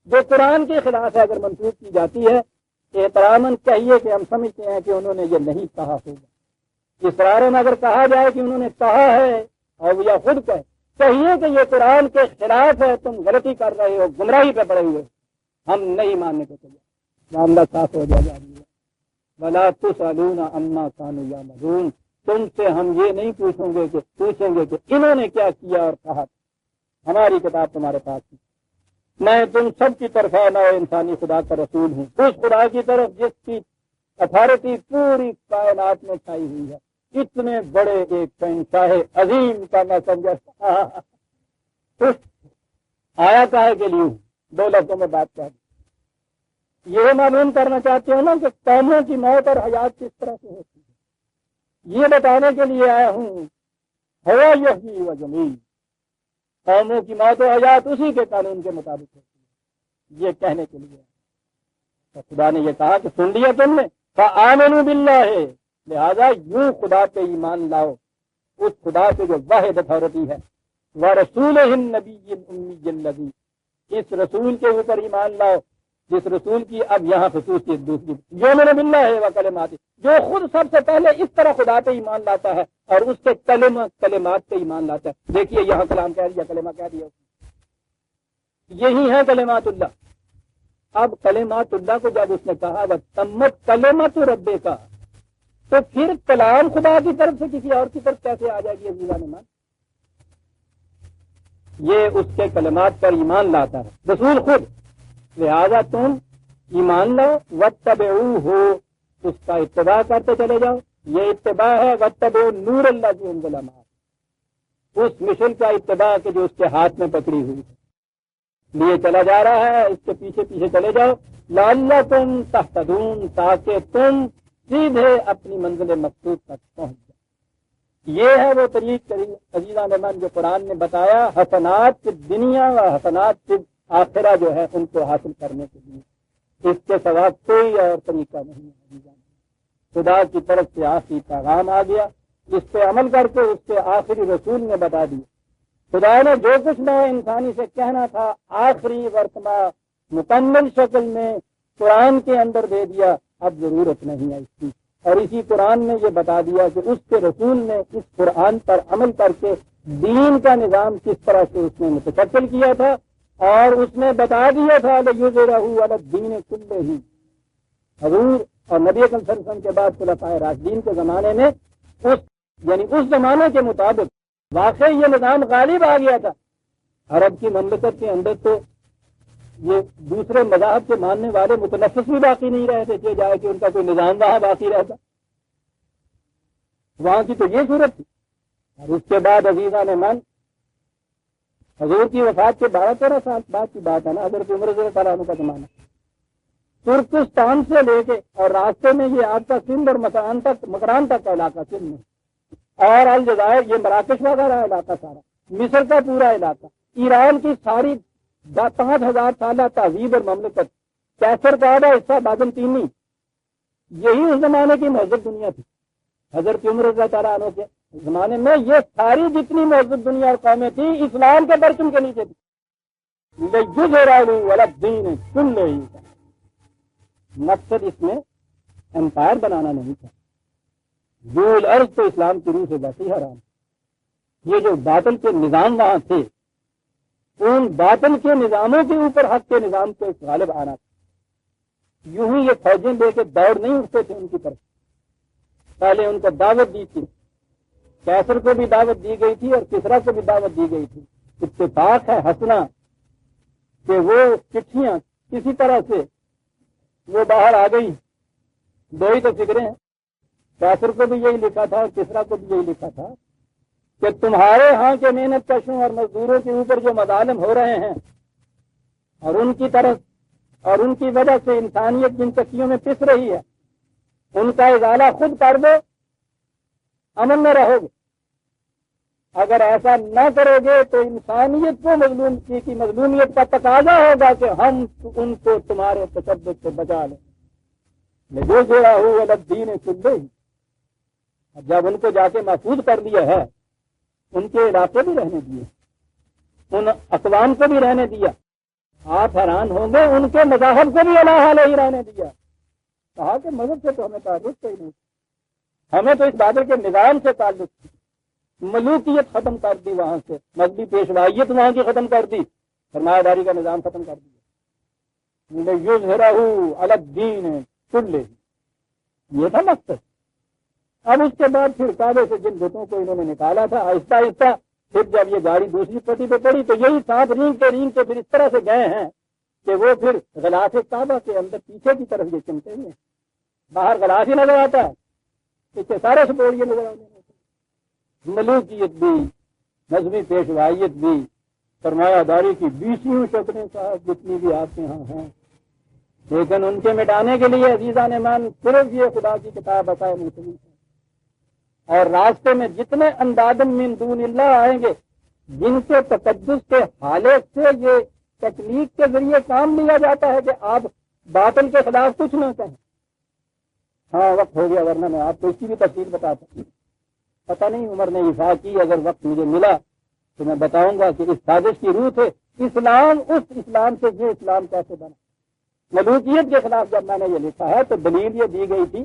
جو قرآن کے خلاف ہے اگر منسوخ کی جاتی ہے, احتراماً کہیے کہ ہم سمجھتے ہیں کہ انہوں نے یہ نہیں کہا ہوگا. اصراراً اگر کہا جائے کہ انہوں نے کہا ہے اور یا خود کہیے کہ یہ قرآن کے خلاف ہے, تم غلطی کر رہے ہو, گمراہی پہ پڑے ہوئے, ہم نہیں ماننے کو تیار. معاملہ صاف ہو جائے گا. وَلَا تُسْأَلُونَ عَمَّا كَانُوا يَعْمَلُونَ, تم سے ہم یہ نہیں پوچھیں گے کہ انہوں نے کیا کیا اور کہا. ہماری کتاب تمہارے پاس ہے. میں تم سب کی طرف نہ انسانی خدا کا رسول ہوں, اس خدا کی طرف جس کی اتھارٹی پوری کائنات میں چھائی ہوئی ہے. اتنے بڑے ایک شہنشاہ عظیم کا میں سمجھا آیا کہے کے لیے دو لفظوں میں بات کر یہ معلوم کرنا چاہتے ہو نا کہ قوموں کی موت اور حیات کس طرح سے ہوتی ہے, یہ بتانے کے لیے آیا ہوں. ہوا یحیی و یمیت, قوموں کی موت و حیات اسی کے قانون کے مطابق ہوتی ہے, یہ کہنے کے لیے. تو خدا نے یہ کہا کہ سن لیا تم نے, فآمنوا باللہ, لہذا یوں خدا پہ ایمان لاؤ, اس خدا پہ جو واحد اتھارٹی ہے, ورسولہ النبی الأمی الذی, اس رسول کے اوپر ایمان لاؤ جس رسول کی اب یہاں خصوصیت دوسری یومن باللہ و کلمات، جو خود سب سے پہلے اس طرح خدا پہ ایمان لاتا ہے اور اس کے کلمات پہ ایمان لاتا ہے۔ دیکھیے یہاں کلام کہہ دیا، کلمہ کہہ دیا، یہی ہے کلمات اللہ۔ اب کلمات اللہ کو جب اس نے کہا وَتَمَّتْ کَلِمَتُ رَبِّکَ، تو پھر کلام خدا کی طرف سے کسی اور کی طرف کیسے آ جائے گی عزیزان ایمان؟ یہ اس کے کلمات پر ایمان لاتا ہے رسول خود، لہذا تم ایمان لاؤ وَاتَّبِعُوهُ، اس کا اتباع کرتے چلے جاؤ۔ یہ اتباع ہے وَاتَّبِعُوا نُورَ الَّذِي أُنزِلَ مَعَهُ، اس مشن کا اتباع کہ جو اس کے ہاتھ میں پکڑی ہوئی ہے، لیے چلا جا رہا ہے، اس کے پیچھے پیچھے چلے جاؤ۔ لَعَلَّكُمْ تَهْتَدُونَ، تاکہ تم سیدھے اپنی منزل مقصود تک پہنچ جاؤ۔ یہ ہے وہ طریق عزیزان ایمان جو قرآن نے بتایا حسنات کی دنیا و حسنات کی آخرہ جو ہے ان کو حاصل کرنے کے لیے، اس کے سوا کوئی اور طریقہ نہیں ہے۔ خدا کی طرف سے آخری پیغام آ گیا، اس پہ عمل کر کے اس کے آخری رسول نے بتا دیا۔ خدا نے جو کچھ نہ انسانی سے کہنا تھا آخری ورتمان مکمل شکل میں قرآن کے اندر دے دیا، اب ضرورت نہیں ہے اس کی۔ اور اسی قرآن نے یہ بتا دیا کہ اس کے رسول نے اس قرآن پر عمل کر کے دین کا نظام کس طرح سے اس نے متشکل کیا تھا، اور اس نے بتا دیا تھا لِيُظْهِرَهُ عَلَى الدِّينِ كُلِّهِ۔ حضور اور نبی اکرم صلی اللہ علیہ وسلم کے بعد خلفائے راشدین کے زمانے میں اس زمانے کے مطابق واقعی یہ نظام غالب آ گیا تھا۔ عرب کی مملکت کے اندر تو یہ دوسرے مذاہب کے ماننے والے متنفس بھی باقی نہیں رہے تھے کہ جائے کہ ان کا کوئی نظام وہاں باقی رہتا، وہاں کی تو یہ صورت تھی۔ اور اس کے بعد عزیزان ایمان حضور کی وفات کے 12-13 سال بعد کی بات ہے نا، حضرت عمر رضی اللہ عنہ کا زمانہ، ترکستان سے لے کے اور راستے میں یہ آپ کا سندھ اور مکران تک کا علاقہ، سندھ میں اور الجزائر، یہ مراکش وغیرہ علاقہ سارا، مصر کا پورا علاقہ، ایران کی ساری 5000 سالہ تہذیب اور مملکت، کیسر کا آدھا حصہ باجنطینی، یہی اس زمانے کی مہذب دنیا تھی۔ حضرت عمر رضی اللہ عنہ کے زمانے میں یہ ساری جتنی مہذب دنیا اور قومیں تھیں اسلام کے پرچم کے نیچے تھی۔ لِيُظْهِرَهُ عَلَى الدِّينِ كُلِّهِ، مقصد اس میں امپائر بنانا نہیں تھا، ذوال عرض تو اسلام کی روح سے ویسے حرام۔ یہ جو باطل کے نظام وہاں تھے، ان باطل کے نظاموں کے اوپر حق کے نظام کو غالب آنا تھا۔ یوں ہی یہ فوجیں لے کے دوڑ نہیں اٹھتے تھے ان کی طرف، پہلے ان کو دعوت دی تھی، کیسر کو بھی دعوت دی گئی تھی اور کسرا کو بھی دعوت دی گئی تھی۔ اتفاق ہے ہنسنا کہ وہ چٹھیاں کسی طرح سے وہ باہر آ گئی، دو ہی تو فکرے ہیں، کیسر کو بھی یہی لکھا تھا اور کسرا کو بھی یہی لکھا تھا کہ تمہارے ہاں کے محنت کشوں اور مزدوروں کے اوپر جو مظالم ہو رہے ہیں اور ان کی طرف اور ان کی وجہ سے انسانیت جن چکیوں میں پس رہی ہے، ان کا ازالہ خود کر دو، امن میں رہو گے۔ اگر ایسا نہ کرو گے تو انسانیت کو مظلومیت کا تقاضا ہوگا کہ ہم ان کو تمہارے تشدد سے بچا لیں۔ لِيُظْهِرَهُ عَلَى الدِّينِ كُلِّهِ، جب ان کو جا کے محفوظ کر دیا ہے، ان کے علاقے بھی رہنے دیے، ان اقوام کو بھی رہنے دیا، آپ حیران ہوں گے ان کے مذاہب کو بھی اللہ علیہ ہی رہنے دیا۔ کہا کہ مذہب سے تو ہمیں تعلق کوئی نہیں، ہمیں تو اس بادل کے نظام سے تعلق تھی۔ ملوکیت ختم کر دی وہاں سے، مذہبی پیشوائیت وہاں کی ختم کر دی، سرمایہ داری کا نظام ختم کر دیا۔ لِيُظْهِرَهُ عَلَى الدِّينِ كُلِّهِ، یہ تھا مقصد۔ اب اس کے بعد پھر کعبے سے جن بتوں کو انہوں نے نکالا تھا، آہستہ آہستہ پھر جب یہ گاڑی دوسری پٹی پہ پڑی تو یہی ساتھ رینگ کے پھر اس طرح سے گئے ہیں کہ وہ پھر غلاف کعبہ کے اندر پیچھے کی طرف یہ چمٹے ہوئے، باہر غلاف ہی نظر آتا ہے، پیچھے سارے سپوڑ یہ نظر آنے، ملوکیت بھی، مذہبی پیشوائیت بھی، سرمایہ داری کی 20 شکلیں صاحب جتنی بھی آپ کے یہاں ہیں، لیکن ان کے مٹانے کے لیے عزیزان ایمان صرف یہ خدا کی کتاب عطائے مصنف ہے۔ اور راستے میں جتنے اندادم من دون اللہ آئیں گے، جن کے تقدس کے حالے سے یہ تکنیک کے ذریعے کام لیا جاتا ہے کہ آپ باطل کے خلاف کچھ نہ کہیں۔ ہاں وقت ہو گیا، ورنہ میں آپ کو اس کی بھی تفصیل بتاتا ہوں، پتہ نہیں عمر نے ایفا کی، اگر وقت مجھے ملا تو میں بتاؤں گا کہ اس سازش کی روح تھے اسلام اس اسلام سے یہ اسلام کیسے بنا؟ ملوکیت کے خلاف جب میں نے یہ لکھا ہے تو دلیل یہ دی گئی تھی،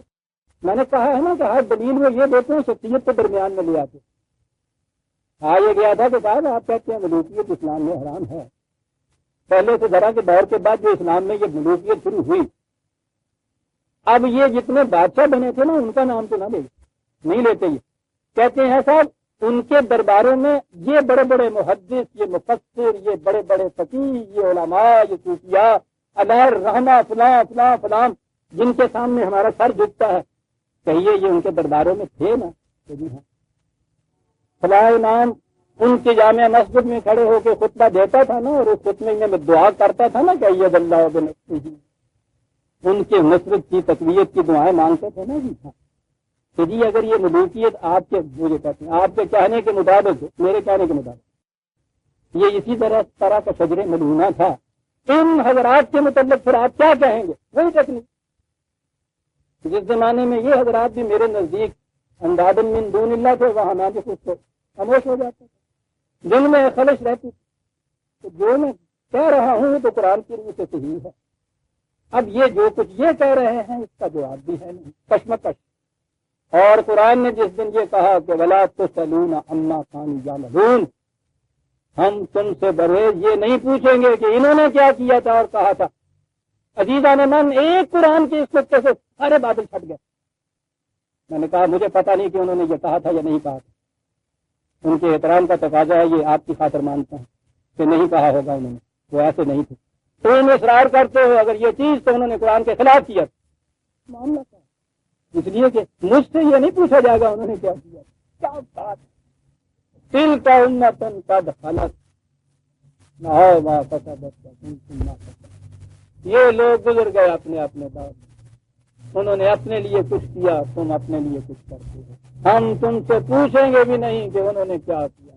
میں نے کہا ہے نا کہ ہر دلیل میں یہ دیتے ہیں شخصیت کے درمیان میں لے آتے. یہ گیا تھا کہ صاحب آپ کہتے ہیں ملوکیت اسلام میں حرام ہے. پہلے سے ذرا کے دور کے بعد جو اسلام میں یہ ملوکیت شروع ہوئی، اب یہ جتنے بادشاہ بنے تھے نا ان کا نام تو نہ لے، نہیں لیتے. یہ کہتے ہیں صاحب ان کے درباروں میں یہ بڑے بڑے محدث، یہ مفسر، یہ بڑے بڑے فقیہ، یہ علماء، یہ صوفیاء، الہر رحمہ فلاں فلاں فلاں، جن کے سامنے ہمارا سر جھکتا ہے، کہیے یہ ان کے درباروں میں تھے نا؟ فلاں امام ان کی جامع مسجد میں کھڑے ہو کے خطبہ دیتا تھا نا، اور اس خطبے میں دعا کرتا تھا نا کہ یہ اللہ بنفسہ، ان کے نصرت کی تقویت کی دعائیں مانگتے تھے نا جی. کہ جی اگر یہ ملوکیت آپ کے مجھے کہتے ہیں آپ کے کہنے کے مطابق، میرے کہنے کے مطابق یہ اسی طرح کا شجر ملعونہ تھا، ان حضرات کے متعلق پھر آپ کیا کہیں گے؟ وہی تکلیف. جس زمانے میں یہ حضرات بھی میرے نزدیک انداز من دون اللہ تھے، وہاں نہ جو کچھ خاموش ہو جاتے تھے، دل میں خلش رہتی تھی. تو جو میں کہہ رہا ہوں تو قرآن کی روح سے صحیح ہے. اب یہ جو کچھ یہ کہہ رہے ہیں اس کا جواب بھی ہے نہیں، کشمکش. اور قرآن نے جس دن یہ کہا کہ وَلَا تُسْأَلُونَ عَمَّا كَانُوا يَعْمَلُونَ، ہم تم سے بغیر یہ نہیں پوچھیں گے کہ انہوں نے کیا کیا تھا اور کہا تھا. عزیزان من، ایک قرآن کے اس نقطے سے سارے بادل چھٹ گئے. میں نے کہا مجھے پتہ نہیں کہ انہوں نے یہ کہا تھا یا نہیں کہا تھا. ان کے احترام کا تقاضا ہے، یہ آپ کی خاطر مانتا ہوں کہ نہیں کہا ہوگا انہوں نے، وہ ایسے نہیں تھے. تو ان اصرار کرتے ہو اگر یہ چیز تو انہوں نے قرآن کے خلاف کیا معاملہ کیا؟ اس لیے کہ مجھ سے یہ نہیں پوچھا جائے گا انہوں نے کیا کیا. کیا بات! دل کا امتن قد خلت ما کسبت، یہ لوگ گزر گئے اپنے اپنے دور، انہوں نے اپنے لیے کچھ کیا، تم اپنے لیے کچھ کرتے ہو. ہم تم سے پوچھیں گے بھی نہیں کہ انہوں نے کیا کیا.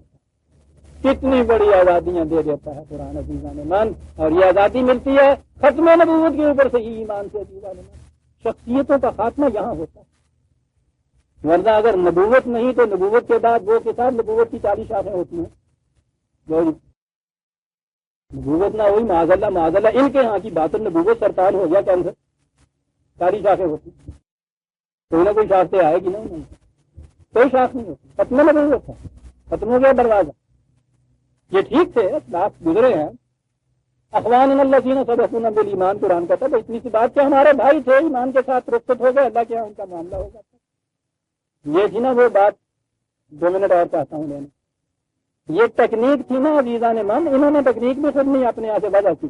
کتنی بڑی آزادیاں دے دیتا ہے قرآن عزیزان من، اور یہ آزادی ملتی ہے ختم نبوت کے اوپر سے ہی ایمان سے. عزیزان من، شخصیتوں کا خاتمہ یہاں ہوتا ہے. ورنہ اگر نبوت نہیں تو نبوت کے بعد وہ کے ساتھ نبوت کی 40 شاخیں ہوتی ہیں. جو نبوت نہ ہوئی معاذ اللہ ان کے ہاں کی باطن نبوت سرطان ہو گیا کینسر، 40 شاخیں ہوتی. کوئی نہ کوئی شاخ سے آئے گی نہیں، کوئی شاخ نہیں ہوتی. ختم نبوت ہے، ختم ہو گیا دروازہ. یہ ٹھیک تھے، لاکھ گزرے ہیں. اخوان الذین سبقونا بالایمان، قرآن کا تھا. اتنی سی بات کہ ہمارے بھائی تھے، ایمان کے ساتھ رخصت ہو گئے، اللہ کے یہاں ان کا معاملہ ہو جاتا. یہ تھی نا وہ بات. 2 منٹ اور چاہتا ہوں لینا. یہ تکنیک تھی نا عزیزان من، انہوں نے تکنیک بھی خود نہیں اپنے یہاں سے وضع کی،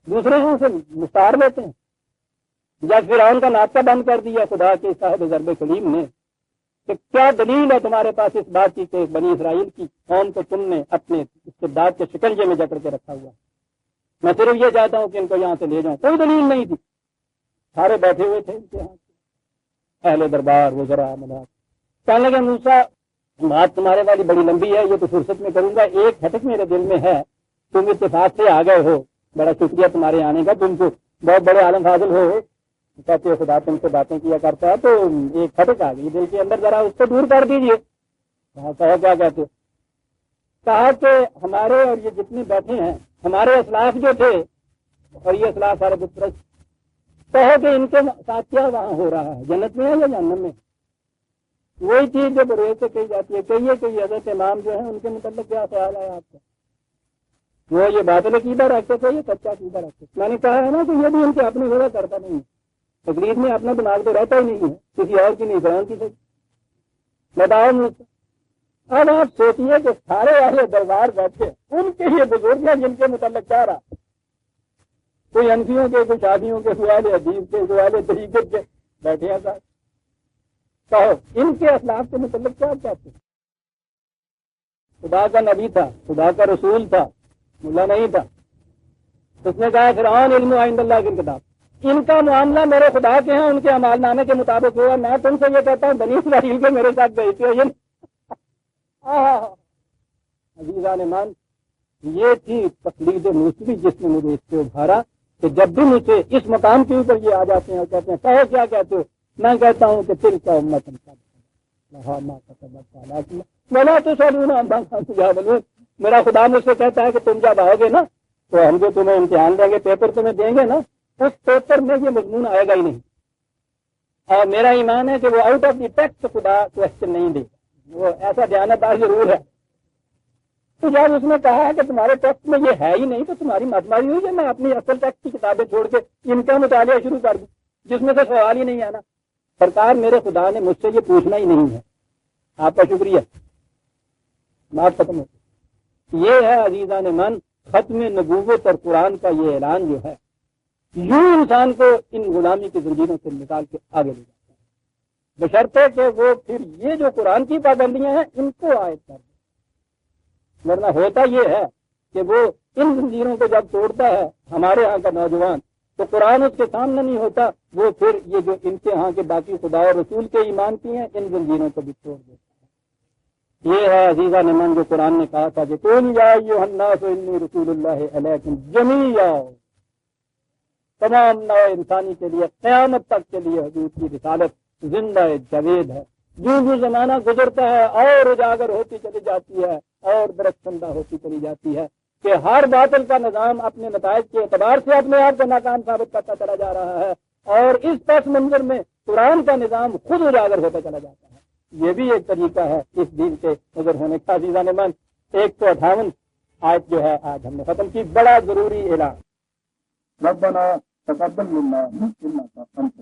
دوسرے یہاں سے مستعار لیتے ہیں. جب فرعون کا ناطقہ بند کر دیا خدا کے صاحب ضرب کلیم نے، کہ کیا دلیل ہے تمہارے پاس اس بات کی کہ بنی اسرائیل کی قوم کو تم نے اپنے استبداد کے شکنجے میں جکڑ کے رکھا ہوا؟ میں صرف یہ چاہتا ہوں کہ ان کو یہاں سے لے جاؤں. کوئی دلیل نہیں تھی، سارے بیٹھے ہوئے تھے ان کے یہاں، اہل دربار وزراء ملاک. کہنے لگے موسیٰ بات تمہارے والی بڑی لمبی ہے، یہ تو فرصت میں کروں گا. ایک کھٹک میرے دل میں ہے، تم اتفاق سے آ گئے ہو، بڑا شکریہ تمہارے آنے کا، تم تو بہت بڑے عالم فاضل ہو، کہتے ہو خدا تم سے باتیں کیا کرتا ہے. تو ایک کھٹک آ گئی دل کے اندر، ذرا اس کو دور کر دیجیے. کہا کیا کہتے ہو؟ کہا کہ ہمارے اور یہ جتنے بیٹھے ہیں ہمارے اسلاف جو تھے، اور یہ اسلاف سارے بت پرست، کہو کہ ان کے ساتھ کیا وہاں ہو رہا ہے، جنت میں ہے یا جہنم میں؟ وہی چیز جو بروے سے کہی جاتی ہے. کہیے کہ یہ حضرت امام جو ہے ان کے متعلق کیا خیال ہے آپ کا؟ وہ یہ باطل عقیدہ رکھتے تھے، یہ سچا عقیدہ رکھتے تھے. میں نے کہا ہے نا کہ یہ بھی ان کی اپنی جگہ کرتا نہیں ہے. تقریر میں اپنا دماغ تو رہتا ہی نہیں ہے، کسی اور کی نہیں، فرعون کی بتاؤ مجھ سے. اب آپ سوچیے کہ سارے والے دربار بیٹھے ان کے یہ بزرگ ہیں جن کے متعلق کیا رہا، کوئی انفیوں کے، کوئی شادیوں کے، سوال عجیب کے، سوال طریقے کے بیٹھے ہیں صاحب. کہو ان کے اسلاف کے متعلق کیا کہتے؟ خدا کا نبی تھا، خدا کا رسول تھا، ملا نہیں تھا. اس نے کہا فرعون علم عند اللہ کی کتاب. ان کا معاملہ میرے خدا کے ہیں، ان کے اعمال نامے کے مطابق ہوا. میں تم سے یہ کہتا ہوں بنی اسرائیل کے میرے ساتھ گئی تھی. عزیزان من، یہ تھی تقلید موسوی جس نے مجھے اس سے ابھارا کہ جب بھی مجھے اس مقام کے اوپر یہ آ جاتے ہیں اور کہتے ہیں کہو کیا کہتے ہو، میں کہتا ہوں کہ تل کا امت میرا خدا مجھ سے کہتا ہے کہ تم جب آؤ گے نا تو ہم جو تمہیں امتحان دیں گے، پیپر تمہیں دیں گے نا، اس پیپر میں یہ مضمون آئے گا ہی نہیں، اور میرا ایمان ہے کہ وہ آؤٹ آف دی ٹیکسٹ خدا کوشچن نہیں دے گا، وہ ایسا دیانتدار ضرور ہے۔ تو جب اس نے کہا ہے کہ تمہارے ٹیکسٹ میں یہ ہے ہی نہیں تو تمہاری ماتماری ہوئی ہے، میں اپنی اصل ٹیکسٹ کی کتابیں چھوڑ کے ان کا مطالعہ شروع کر دوں جس میں سے سوال ہی نہیں آنا۔ سرکار میرے خدا نے مجھ سے یہ پوچھنا ہی نہیں ہے۔ آپ کا شکریہ، بات ختم ہو۔ یہ ہے عزیزان من ختم نبوت اور قرآن کا یہ اعلان جو ہے، یوں انسان کو ان غلامی کی زنجیروں سے نکال کے آگے لے جاتا ہے، بشرطے کہ وہ پھر یہ جو قرآن کی پابندیاں ہیں ان کو عائد کر دے۔ ورنہ ہوتا یہ ہے کہ وہ ان زنجیروں کو جب توڑتا ہے ہمارے ہاں کا نوجوان، تو قرآن اس کے سامنے نہیں ہوتا، وہ پھر یہ جو ان کے ہاں کے باقی خدا اور رسول کے ایمان کی ہیں ان زنجیروں کو بھی توڑ دیتا ہے۔ یہ ہے عزیزہ نمان جو قرآن نے کہا تھا کہ قل یا ایھا الناس انی رسول اللہ علیکم جمیعا، تمام نوع انسانی کے لیے قیامت تک کے لیے حضور کی رسالت زندہ جاوید ہے۔ جو زمانہ گزرتا ہے اور اجاگر ہوتی چلی جاتی ہے اور درخشندہ ہوتی چلی جاتی ہے کہ ہر باطل کا نظام اپنے نتائج کے اعتبار سے اپنے آپ کو ناکام ثابت کرتا چلا جا رہا ہے، اور اس پس منظر میں قرآن کا نظام خود اجاگر ہوتا چلا جاتا ہے۔ یہ بھی ایک طریقہ ہے اس دین کے نظر ہونے کا۔ عزیزان من 158 آیت جو ہے آج ہم نے ختم کی، بڑا ضروری اعلان۔ ربنا تقبل منا انک انت